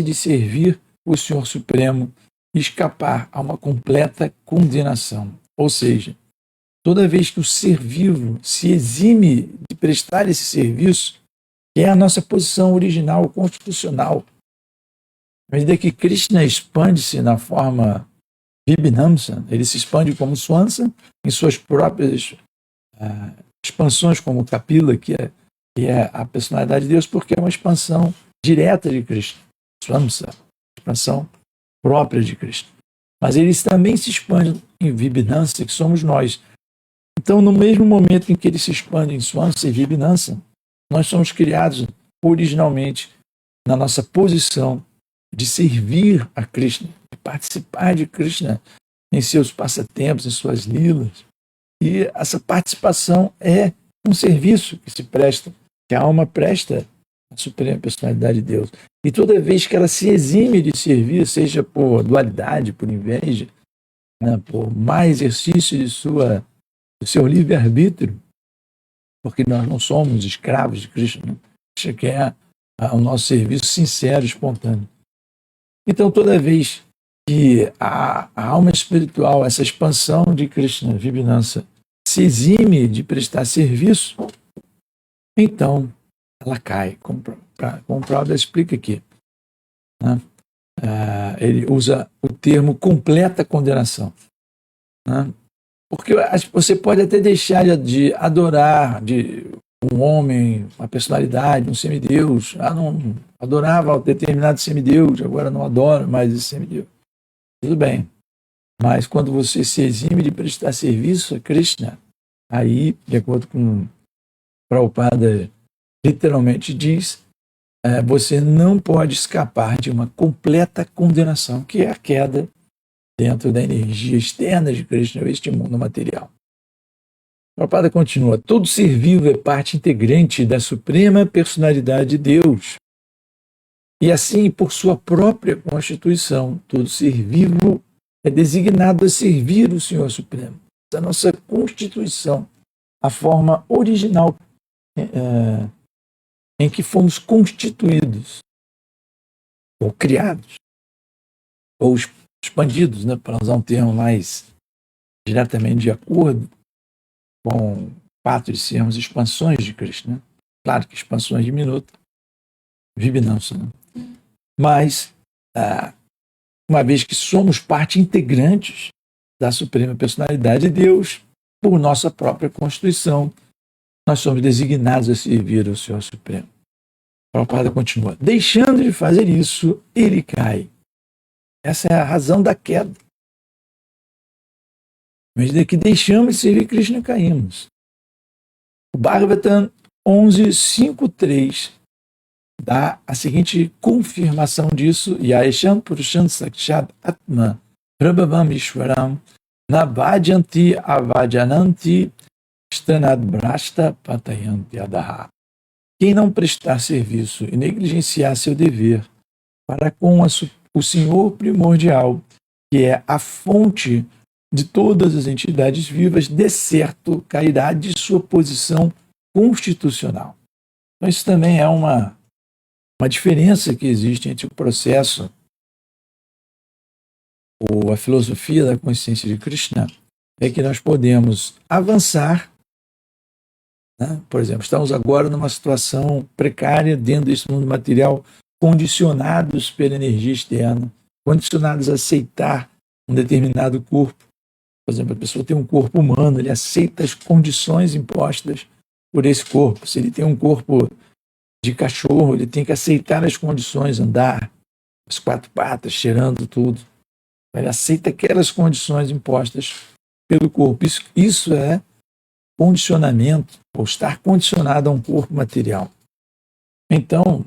de servir o Senhor Supremo e escapar a uma completa condenação. Ou seja, toda vez que o ser vivo se exime de prestar esse serviço, que é a nossa posição original, constitucional, à medida que Krishna expande-se na forma Vibhinamsa, ele se expande como Swansa, em suas próprias expansões, como Kapila, que é a personalidade de Deus, porque é uma expansão direta de Krishna. Swamsa, expansão própria de Krishna. Mas ele também se expande em Vibhinamsa, que somos nós. Então, no mesmo momento em que ele se expande em Swamsa e Vibhinamsa, nós somos criados originalmente na nossa posição de servir a Krishna, de participar de Krishna em seus passatempos, em suas lilas. E essa participação é um serviço que se presta, que a alma presta à Suprema Personalidade de Deus. E toda vez que ela se exime de servir, seja por dualidade, por inveja, por má exercício do seu livre-arbítrio, porque nós não somos escravos de Krishna, Krishna quer o nosso serviço sincero e espontâneo. Então, toda vez que a alma espiritual, essa expansão de Krishna, Vibhinamsa, se exime de prestar serviço, então ela cai, como o Prabhupada explica aqui. Né? Ele usa o termo completa condenação. Né? Porque você pode até deixar de adorar um homem, uma personalidade, um semideus. Não adorava determinado semideus, agora não adoro mais esse semideus. Tudo bem. Mas quando você se exime de prestar serviço a Krishna, aí, de acordo com Prabhupada literalmente diz, você não pode escapar de uma completa condenação, que é a queda dentro da energia externa de Krishna, este mundo material. Prabhupada continua: todo ser vivo é parte integrante da suprema personalidade de Deus. E assim, por sua própria constituição, todo ser vivo é designado a servir o Senhor Supremo. Essa é a nossa constituição, a forma original em que fomos constituídos, ou criados, ou expandidos, né, para usar um termo mais diretamente de acordo com o fato de sermos expansões de Krishna. Claro que expansões diminutas, Vibhinamsa, né? Mas, uma vez que somos parte integrantes da Suprema Personalidade de Deus, por nossa própria Constituição, nós somos designados a servir ao Senhor Supremo. Prabhupada continua: deixando de fazer isso, ele cai. Essa é a razão da queda. À medida que deixamos de servir Krishna, caímos. O Bhagavatam 11.5.3 dá a seguinte confirmação disso: Yaesham Purusham Sakshat Atma Prabhavam Ishwaram Nabhajanti avajananti stanadbrasta patayanti adaha. Quem não prestar serviço e negligenciar seu dever para com o Senhor primordial, que é a fonte de todas as entidades vivas, de certo cairá de sua posição constitucional. Então, isso também é uma diferença que existe entre o processo ou a filosofia da consciência de Krishna, é que nós podemos avançar, né? Por exemplo, estamos agora numa situação precária dentro desse mundo material, condicionados pela energia externa, condicionados a aceitar um determinado corpo. Por exemplo, a pessoa tem um corpo humano, ele aceita as condições impostas por esse corpo. Se ele tem um corpo de cachorro, ele tem que aceitar as condições, andar, as quatro patas, cheirando tudo. Ele aceita aquelas condições impostas pelo corpo. Isso é condicionamento, ou estar condicionado a um corpo material. Então,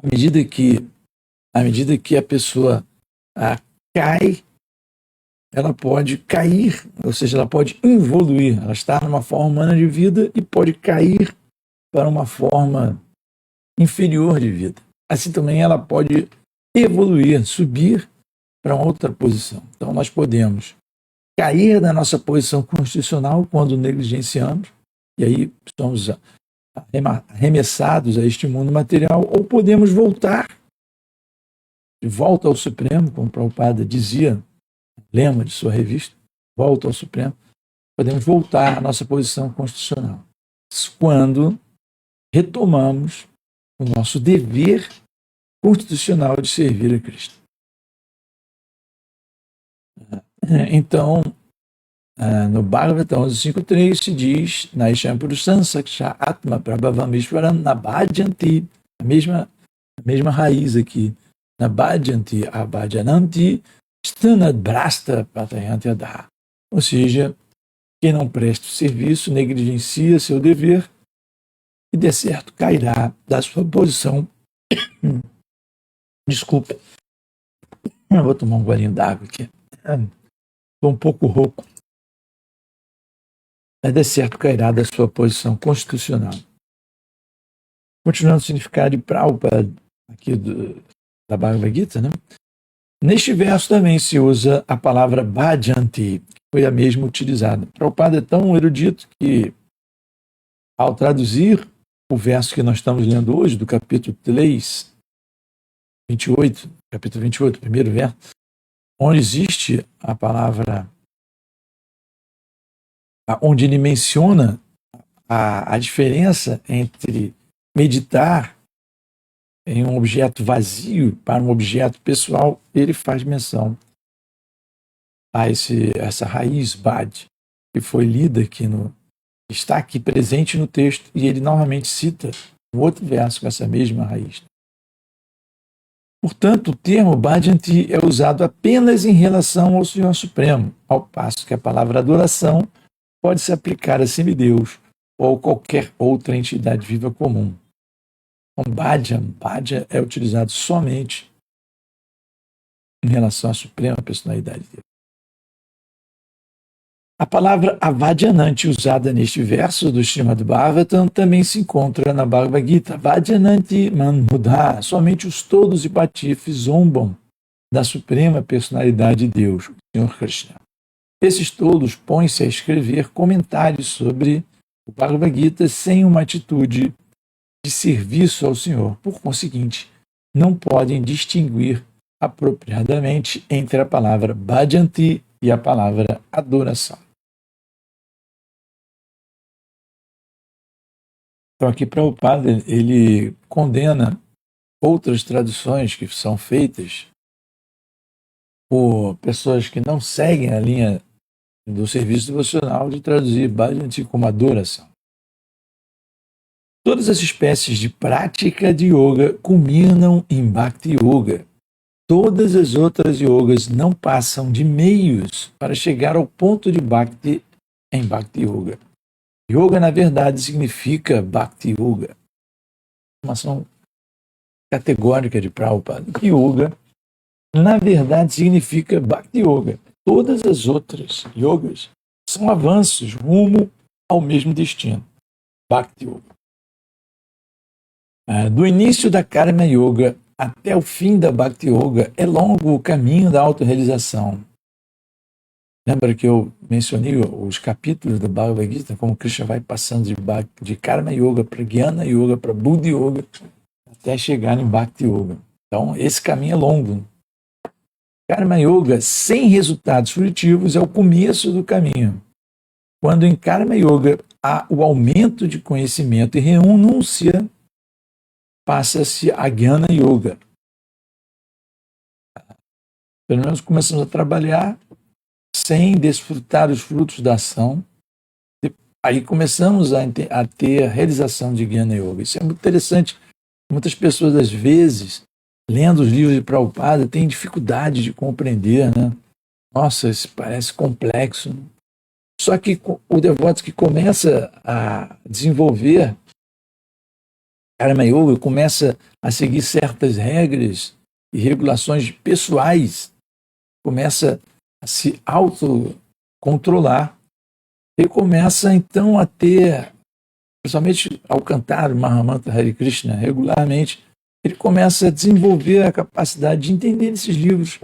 à medida que a pessoa cai, ela pode cair, ou seja, ela pode evoluir. Ela está numa forma humana de vida e pode cair para uma forma inferior de vida. Assim também ela pode evoluir, subir para outra posição. Então nós podemos cair da nossa posição constitucional quando negligenciamos, e aí somos arremessados a este mundo material, ou podemos voltar de volta ao Supremo, como Prabhupada dizia, lema de sua revista, volta ao Supremo, podemos voltar à nossa posição constitucional. Quando retomamos o nosso dever constitucional de servir a Cristo. Então, no Bhagavatam 11.5.3 se diz, Naisham Purusham Saksha Atma Prabhavam Ishwaram Nabhajanti, a mesma raiz aqui, Nabhajanti Abhajananti Stanadbrasta Patayanti Adaha. Ou seja, quem não presta o serviço negligencia seu dever e, de certo, cairá da sua posição. Desculpa, eu vou tomar um golinho d'água aqui. Estou um pouco rouco. Mas, de certo, cairá da sua posição constitucional. Continuando o significado de Prabhupada aqui da Bhagavad Gita, né? Neste verso também se usa a palavra bhajanti, que foi a mesma utilizada. Prabhupada é tão erudito que, ao traduzir o verso que nós estamos lendo hoje, do capítulo 3, 28, capítulo 28, primeiro verso, onde existe a palavra, onde ele menciona a diferença entre meditar em um objeto vazio para um objeto pessoal, ele faz menção a essa raiz bhad, que foi lida aqui está aqui presente no texto, e ele novamente cita um outro verso com essa mesma raiz. Portanto, o termo bhajanti é usado apenas em relação ao Senhor Supremo, ao passo que a palavra adoração pode se aplicar a semideus ou qualquer outra entidade viva comum. Então, bhaja é utilizado somente em relação à Suprema Personalidade de Deus. A palavra avadyananti usada neste verso do Srimad Bhagavatam também se encontra na Bhagavad Gita. Avadyananti manmudha, somente os tolos e patifes zombam da Suprema Personalidade de Deus, o Senhor Krishna. Esses tolos põem-se a escrever comentários sobre o Bhagavad Gita sem uma atitude de serviço ao Senhor. Por conseguinte, não podem distinguir apropriadamente entre a palavra bhajanti e a palavra adoração. Então aqui Prabhupada, ele condena outras traduções que são feitas por pessoas que não seguem a linha do serviço devocional de traduzir bhajanti como adoração. Todas as espécies de prática de yoga culminam em Bhakti Yoga. Todas as outras yogas não passam de meios para chegar ao ponto de Bhakti em Bhakti Yoga. Yoga, na verdade, significa Bhakti Yoga. Informação categórica de Prabhupada. Yoga, na verdade, significa Bhakti Yoga. todas as outras yogas são avanços rumo ao mesmo destino, Bhakti Yoga. Do início da Karma Yoga até o fim da Bhakti Yoga é longo o caminho da autorrealização. Lembra que eu mencionei os capítulos do Bhagavad Gita, como Krishna vai passando de Karma Yoga para Jnana Yoga, para Buddha Yoga, até chegar em Bhakti Yoga. Então, esse caminho é longo. Karma Yoga sem resultados frutivos é o começo do caminho. Quando em Karma Yoga há o aumento de conhecimento e renúncia, passa-se a Jnana Yoga. Pelo menos começamos a trabalhar sem desfrutar os frutos da ação. Aí começamos a ter a realização de Jnana Yoga. Isso é muito interessante. Muitas pessoas, às vezes, lendo os livros de Prabhupada, têm dificuldade de compreender, né? Nossa, isso parece complexo. Só que o devoto que começa a desenvolver Karma Yoga, começa a seguir certas regras e regulações pessoais, começa a se autocontrolar e começa então a ter, principalmente ao cantar o Mahamantra Hare Krishna regularmente, ele começa a desenvolver a capacidade de entender esses livros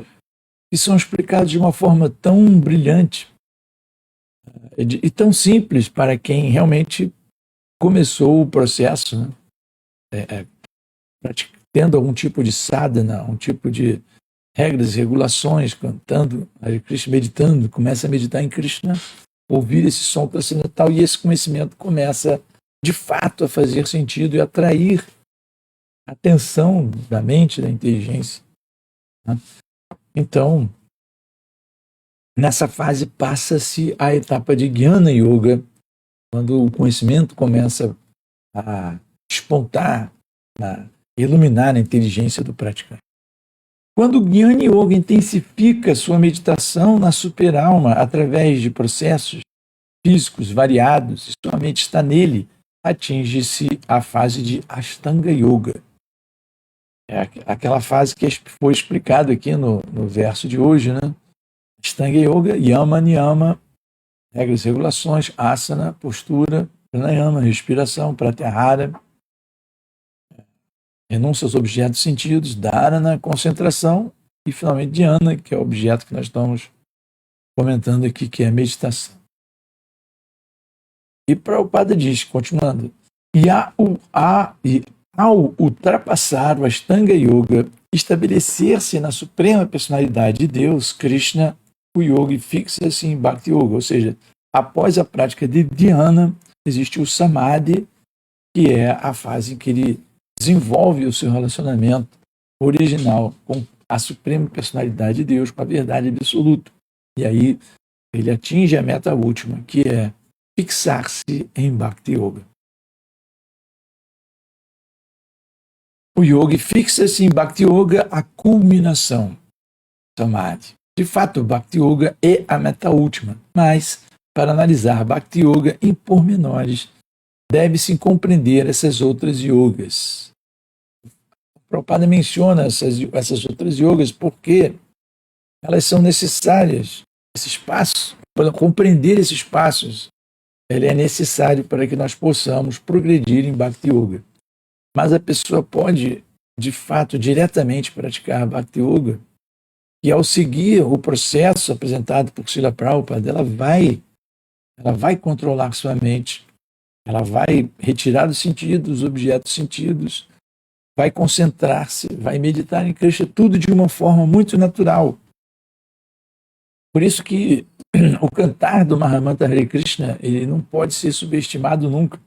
que são explicados de uma forma tão brilhante e tão simples para quem realmente começou o processo, né? Tendo algum tipo de sadhana, um tipo de regras e regulações, cantando Hare Krishna, meditando, começa a meditar em Krishna, ouvir esse som transcendental, e esse conhecimento começa de fato a fazer sentido e atrair a atenção da mente, da inteligência, né? Então, nessa fase passa-se a etapa de Jnana Yoga, quando o conhecimento começa a despontar, a iluminar a inteligência do praticante. Quando o Jnana Yoga intensifica sua meditação na superalma através de processos físicos variados, e sua mente está nele, atinge-se a fase de Ashtanga Yoga. É aquela fase que foi explicado aqui no verso de hoje, né? Ashtanga Yoga, Yama, Niyama, regras e regulações, Asana, postura, Pranayama, respiração, Pratyahara, renúncia aos objetos sentidos, Dharana, concentração, e finalmente Dhyana, que é o objeto que nós estamos comentando aqui, que é a meditação. E Prabhupada diz, continuando, ao ultrapassar o Ashtanga Yoga, estabelecer-se na suprema personalidade de Deus, Krishna, o yogi fixa-se em Bhakti Yoga, ou seja, após a prática de Dhyana, existe o Samadhi, que é a fase em que ele desenvolve o seu relacionamento original com a suprema personalidade de Deus, com a verdade absoluta. E aí ele atinge a meta última, que é fixar-se em Bhakti Yoga. O yogi fixa-se em Bhakti Yoga, a culminação, Samadhi. De fato, Bhakti Yoga é a meta última, mas para analisar Bhakti Yoga em pormenores, deve-se compreender essas outras yogas. O Prabhupada menciona essas outras yogas porque elas são necessárias. Esses passos, para compreender esses passos, ele é necessário para que nós possamos progredir em Bhakti Yoga. Mas a pessoa pode, de fato, diretamente praticar Bhakti Yoga, e ao seguir o processo apresentado por Srila Prabhupada, ela vai controlar sua mente, ela vai retirar dos sentidos, os objetos sentidos, vai concentrar-se, vai meditar em Krishna, tudo de uma forma muito natural. Por isso que o cantar do Mahamantra Hare Krishna, ele não pode ser subestimado nunca.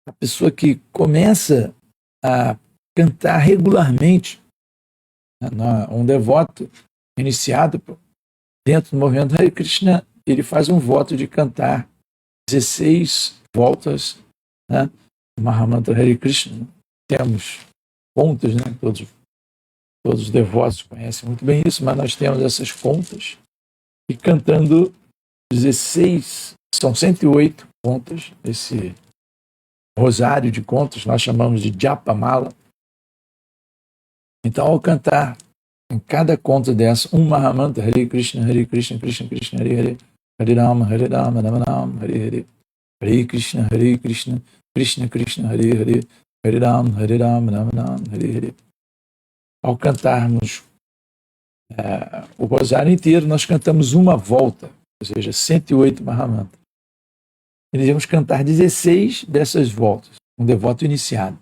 A pessoa que começa a cantar regularmente, um devoto iniciado dentro do movimento Hare Krishna, ele faz um voto de cantar 16 voltas, né, do Mahamantra Hare Krishna. Temos contas, né? Todos os devotos conhecem muito bem isso, mas nós temos essas contas, e cantando 16, são 108 contas, esse rosário de contas, nós chamamos de Japamala. Então, ao cantar em cada conta dessa, um Mahamantra, Hare Krishna, Krishna Krishna, Hare Rama, Rama Rama, Hare Krishna, Krishna Krishna, Hare Rama, Rama Rama, Hare. Ao cantarmos o rosário inteiro, nós cantamos uma volta, ou seja, 108 Mahamantras. Iremos cantar 16 dessas voltas, um devoto iniciado.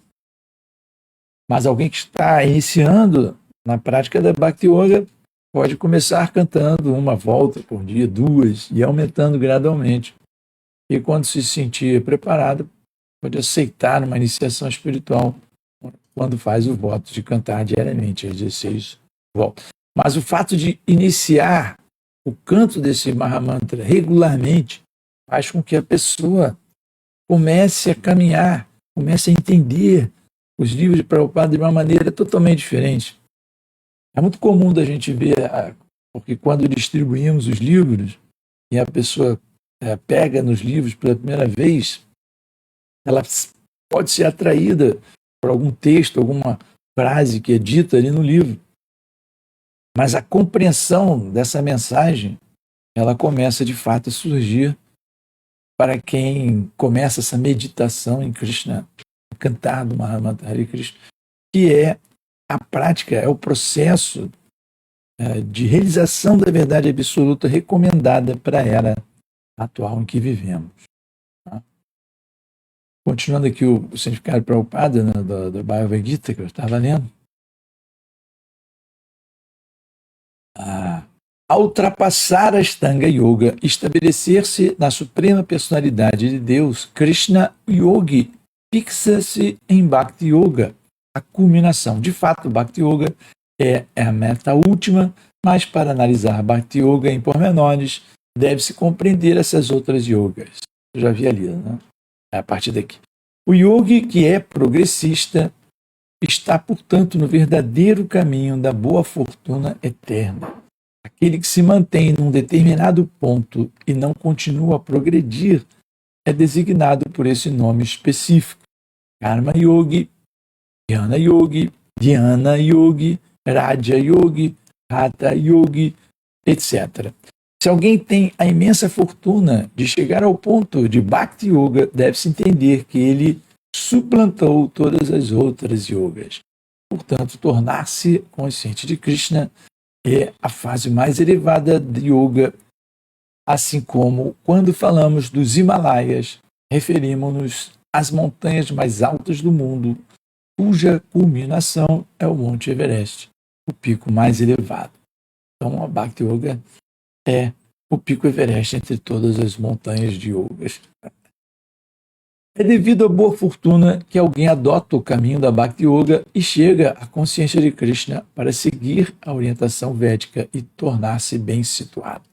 Mas alguém que está iniciando na prática da Bhakti Yoga pode começar cantando uma volta por dia, 2, e aumentando gradualmente. E quando se sentir preparado, pode aceitar uma iniciação espiritual quando faz o voto de cantar diariamente as 16 voltas. Mas o fato de iniciar o canto desse Mahamantra regularmente faz com que a pessoa comece a caminhar, comece a entender os livros de Prabhupada de uma maneira totalmente diferente. É muito comum da gente ver, porque quando distribuímos os livros e a pessoa pega nos livros pela primeira vez, ela pode ser atraída por algum texto, alguma frase que é dita ali no livro. Mas a compreensão dessa mensagem, ela começa de fato a surgir para quem começa essa meditação em Krishna, cantar do Mahamantra Hare Krishna, que é a prática, é o processo de realização da verdade absoluta recomendada para a era atual em que vivemos. Tá? Continuando aqui o significado Prabhupada, né, da Bhagavad Gita, que eu estava lendo. Ao ultrapassar a Ashtanga Yoga, estabelecer-se na suprema personalidade de Deus, Krishna Yogi fixa-se em Bhakti Yoga, a culminação. De fato, Bhakti Yoga é a meta última, mas para analisar Bhakti Yoga em pormenores, deve-se compreender essas outras yogas. Eu já havia lido, né? A partir daqui. O yogi, que é progressista, está, portanto, no verdadeiro caminho da boa fortuna eterna. Aquele que se mantém num determinado ponto e não continua a progredir é designado por esse nome específico. Karma Yogi, Jnana Yogi, Dhyana Yogi, Raja Yogi, Hatha Yogi, etc. Se alguém tem a imensa fortuna de chegar ao ponto de Bhakti Yoga, deve-se entender que ele suplantou todas as outras yogas. Portanto, tornar-se consciente de Krishna é a fase mais elevada de yoga, assim como quando falamos dos Himalaias, referimos-nos às montanhas mais altas do mundo, cuja culminação é o Monte Everest, o pico mais elevado. Então, a Bhakti Yoga é o pico Everest entre todas as montanhas de yogas. É devido à boa fortuna que alguém adota o caminho da Bhakti Yoga e chega à consciência de Krishna para seguir a orientação védica e tornar-se bem situado.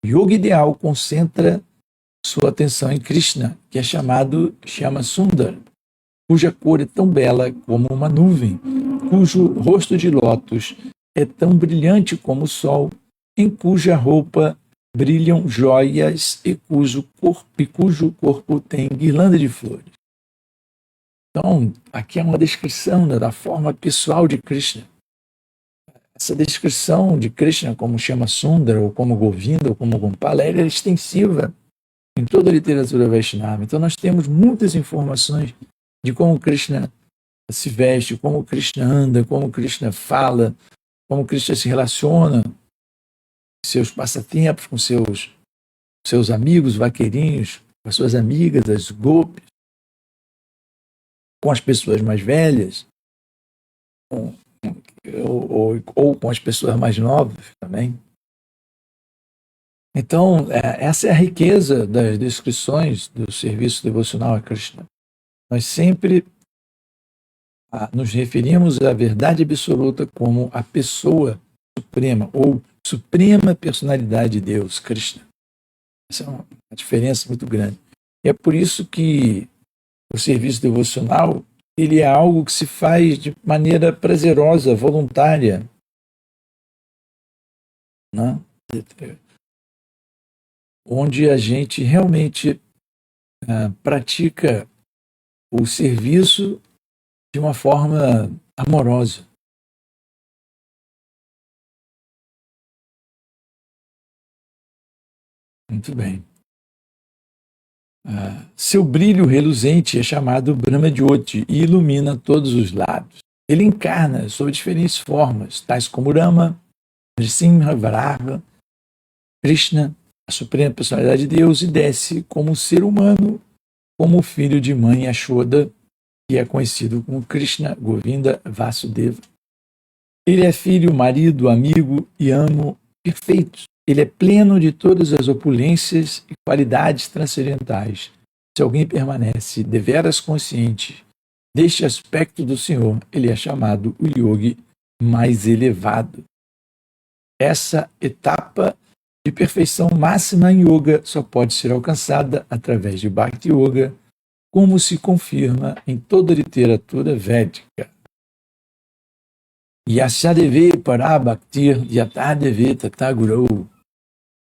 O yoga ideal concentra sua atenção em Krishna, que é chamado Shyama Sundar, cuja cor é tão bela como uma nuvem, cujo rosto de lótus é tão brilhante como o sol, em cuja roupa brilham joias e cujo corpo tem guirlanda de flores. Então, aqui é uma descrição da forma pessoal de Krishna. Essa descrição de Krishna como Shyama Sundar, ou como Govinda, ou como Gompala, é extensiva em toda a literatura Vaishnava. Então, nós temos muitas informações de como Krishna se veste, como Krishna anda, como Krishna fala, como Krishna se relaciona, seus passatempos com seus amigos vaqueirinhos, com as suas amigas, as gopis, com as pessoas mais velhas, ou com as pessoas mais novas também. Então, essa é a riqueza das descrições do serviço devocional a Krishna. Nós sempre nos referimos à verdade absoluta como a pessoa suprema, ou suprema personalidade de Deus, Krishna. Essa é uma diferença muito grande. E é por isso que o serviço devocional ele é algo que se faz de maneira prazerosa, voluntária, né? Onde a gente realmente pratica o serviço de uma forma amorosa. Muito bem. Seu brilho reluzente é chamado Brahma Jyoti e ilumina todos os lados. Ele encarna sob diferentes formas, tais como Rama, Nrsimha, Varaha, Krishna, a suprema personalidade de Deus, e desce como ser humano, como filho de mãe Yashoda, que é conhecido como Krishna Govinda Vasudeva. Ele é filho, marido, amigo e amo perfeitos. Ele é pleno de todas as opulências e qualidades transcendentais. Se alguém permanece deveras consciente deste aspecto do Senhor, ele é chamado o yogi mais elevado. Essa etapa de perfeição máxima em yoga só pode ser alcançada através de Bhakti Yoga, como se confirma em toda a literatura védica. Yasyadeve parabhaktir yatadeve tataguru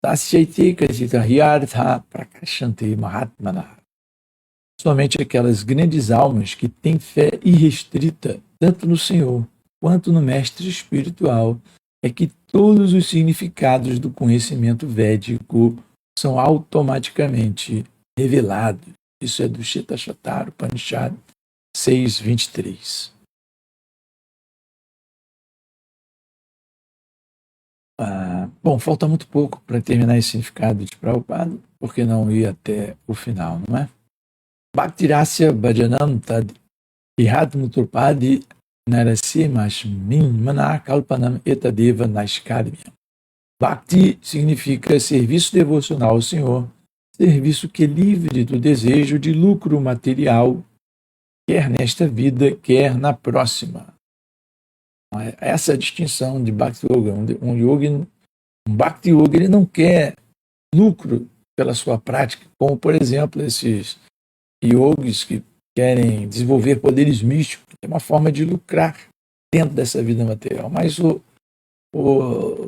tasyaite kasitahyartha prakashante mahatmana. Somente aquelas grandes almas que têm fé irrestrita, tanto no Senhor quanto no Mestre Espiritual, é que todos os significados do conhecimento védico são automaticamente revelados. Isso é do Shvetashvatara Upanishad 6.23. Bom, falta muito pouco para terminar esse significado de Prabhupada, porque não ir até o final, não é? Bhaktirasya bhajanam tad ihatmuturpadi narasimashmin manakalpanam etadeva naiskaryam. Bhakti significa serviço devocional ao Senhor, serviço que é livre do desejo de lucro material, quer nesta vida, quer na próxima. Essa é a distinção de Bhakti Yoga. Um Bhakti Yoga, ele não quer lucro pela sua prática, como, por exemplo, esses yogis que querem desenvolver poderes místicos. É uma forma de lucrar dentro dessa vida material. Mas o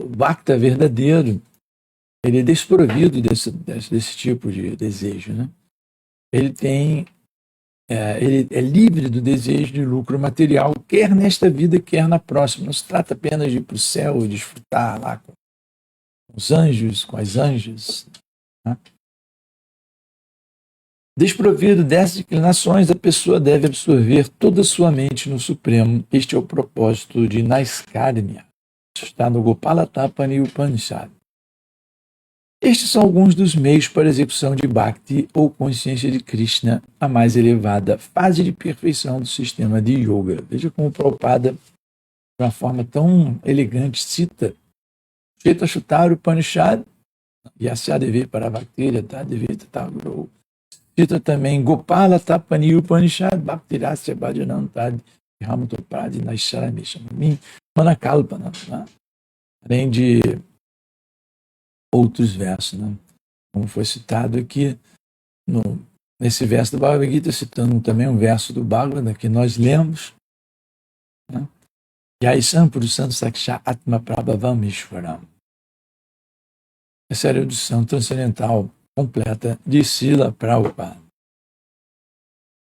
Bhakta verdadeiro, ele é desprovido desse tipo de desejo, né? Ele é livre do desejo de lucro material, quer nesta vida, quer na próxima. Não se trata apenas de ir para o céu e desfrutar lá com os anjos, com as anjas, né? Desprovido dessas inclinações, a pessoa deve absorver toda a sua mente no Supremo. Este é o propósito de Naiskarmya. Isso está no Gopala Tapani Upanishad. Estes são alguns dos meios para a execução de Bhakti ou consciência de Krishna, a mais elevada fase de perfeição do sistema de Yoga. Veja como o Prabhupada, de uma forma tão elegante, cita Shvetashvatara Upanishad, Yasyadeve Parabhaktir Yatadeve Tataguru. Cita também Gopala Tapani Upanishad, Bhaktirasya Bhajanam Tad Ramutopradi Naisharameshamim Manakalpana. Além de outros versos, né? Como foi citado aqui nesse verso do Bhagavad Gita, citando também um verso do Bhagavad que nós lemos, né? Yaisam Purusan Saksha Atma Prabhavam Ishwaram. Essa é a erudição transcendental completa de Srila Prabhupada.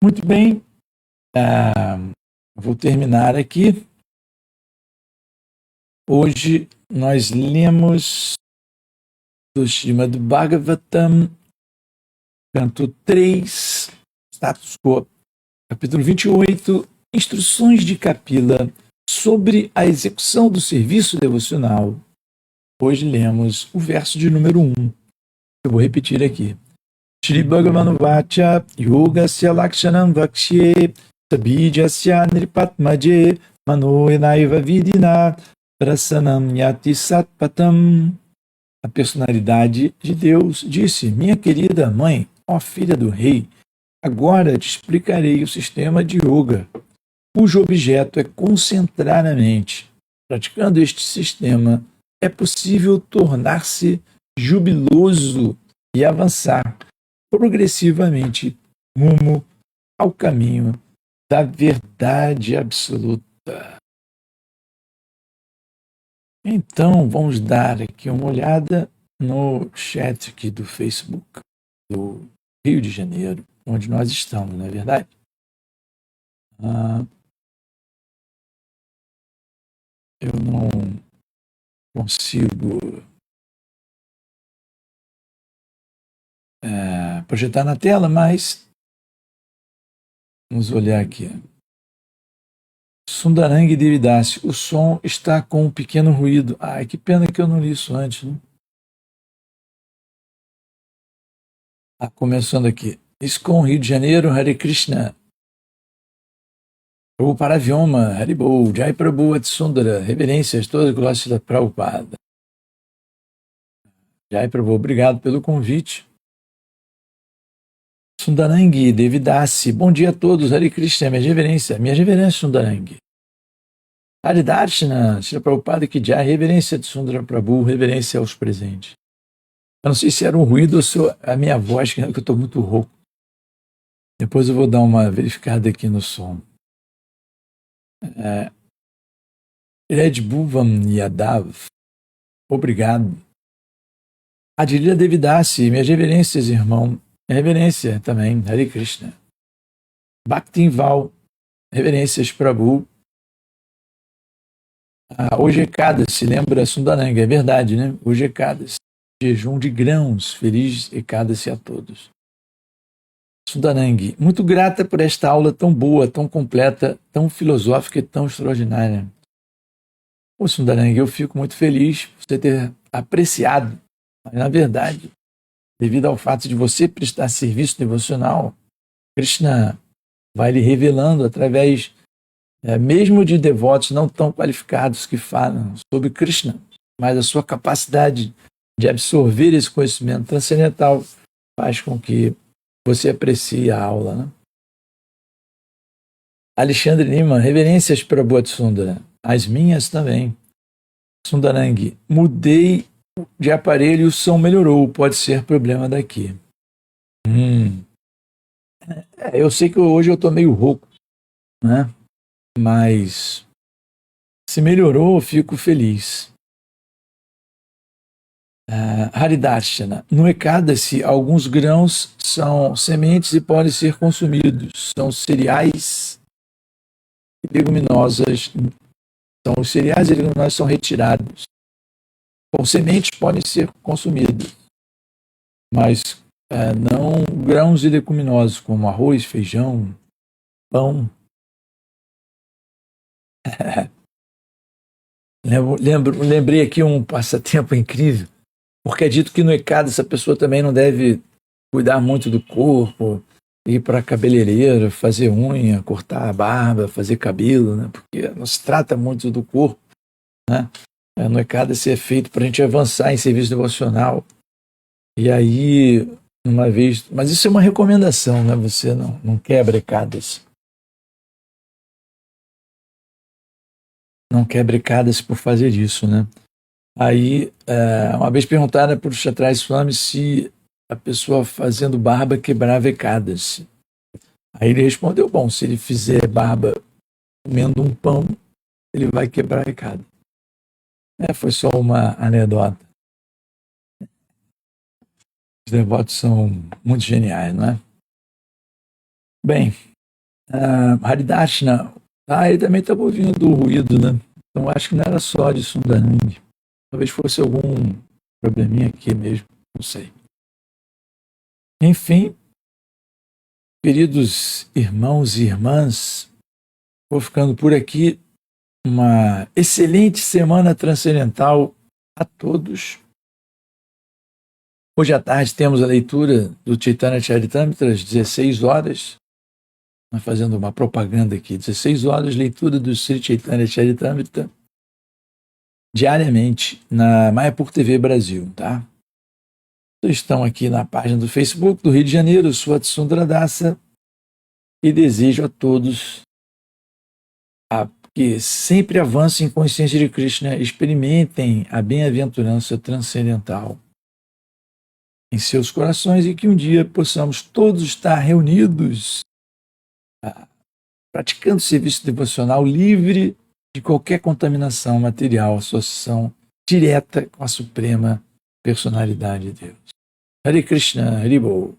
Muito bem, vou terminar aqui. Hoje nós lemos do Srimad Bhagavatam, canto 3, status quo, capítulo 28, instruções de Kapila sobre a execução do serviço devocional. Hoje lemos o verso de número 1. Eu vou repetir aqui. Shri Bhagavanu Vacha Yogasya Lakshanam Vakshye Sabijasya Nripatmaje Manoenaiva Vidina Prasanam Yati Satpatam. A personalidade de Deus disse: minha querida mãe, ó filha do rei, agora te explicarei o sistema de yoga, cujo objeto é concentrar a mente. Praticando este sistema, é possível tornar-se jubiloso e avançar progressivamente rumo ao caminho da verdade absoluta. Então, vamos dar aqui uma olhada no chat aqui do Facebook do Rio de Janeiro, onde nós estamos, não é verdade? Eu não consigo projetar na tela, mas vamos olhar aqui. Sundarang Devidasi, o som está com um pequeno ruído. Ai, que pena que eu não li isso antes, né? Começando aqui. ISKCON, Rio de Janeiro, Hare Krishna. Prabhu Paravyoma, Haribol, Jai Prabhu Atsundara, reverências, todas glórias da Prabhupada. Jai Prabhu, obrigado pelo convite. Sundarang Devidasi, bom dia a todos, Hare Krishna, minha reverência, Sundarang. Haridarshana, Shri Prabhupada que Jai, reverência de Sundara Prabhu, reverência aos presentes. Eu não sei se era um ruído ou se a minha voz, que eu estou muito rouco. Depois eu vou dar uma verificada aqui no som. Red Bhuvan Yadav, obrigado. Adilha Devidasi, minhas reverências, irmão. Reverência também, Hare Krishna. Bhaktinval, reverências, Prabhu. Hoje é Ekadasi, lembra Sundarang, é verdade, né? Hoje é Ekadasi, jejum de grãos, feliz Ekadasi a todos. Sundarang, muito grata por esta aula tão boa, tão completa, tão filosófica e tão extraordinária. Ô Sundarang, eu fico muito feliz por você ter apreciado, mas na verdade, devido ao fato de você prestar serviço devocional, Krishna vai lhe revelando através mesmo de devotos não tão qualificados que falam sobre Krishna, mas a sua capacidade de absorver esse conhecimento transcendental faz com que você aprecie a aula, né? Alexandre Lima, reverências para Prabhu Sundara, as minhas também. Sundarang, mudei de aparelho e o som melhorou, pode ser problema daqui. Eu sei que hoje eu estou meio rouco, né? Mas se melhorou, eu fico feliz. Haridarshana. No Ekadasi, alguns grãos são sementes e podem ser consumidos. São cereais e leguminosas. Então, os cereais e leguminosas são retirados. Bom, sementes podem ser consumidas, mas não grãos e leguminosos, como arroz, feijão, pão. Lembrei aqui um passatempo incrível, porque é dito que no Ekada essa pessoa também não deve cuidar muito do corpo, ir para cabeleireiro, fazer unha, cortar a barba, fazer cabelo, né? Porque não se trata muito do corpo, né? No Ekada é feito para a gente avançar em serviço devocional. E aí, uma vez... Mas isso é uma recomendação, né? Você não quebra Ekadas. Não quebra Ekadas por fazer isso, né? Aí, uma vez perguntaram para o Kshatriya Swami se a pessoa fazendo barba quebrava Ekadas. Aí ele respondeu, bom, se ele fizer barba comendo um pão, ele vai quebrar Ekadas. Foi só uma anedota. Os devotos são muito geniais, não é? Bem, Haridarshana, ele também estava ouvindo o ruído, né? Então acho que não era só de Sundarang. Talvez fosse algum probleminha aqui mesmo, não sei. Enfim, queridos irmãos e irmãs, vou ficando por aqui. Uma excelente semana transcendental a todos. Hoje à tarde temos a leitura do Chaitanya Charitamrita às 16 horas. Nós fazendo uma propaganda aqui. 16 horas, leitura do Sri Chaitanya Charitamrita diariamente na Mayapur TV Brasil, tá? Estão aqui na página do Facebook do Rio de Janeiro, Swat Sundradasa, e desejo a todos que sempre avancem em consciência de Krishna, experimentem a bem-aventurança transcendental em seus corações e que um dia possamos todos estar reunidos praticando serviço devocional livre de qualquer contaminação material, associação direta com a Suprema Personalidade de Deus. Hare Krishna, Hare Bol.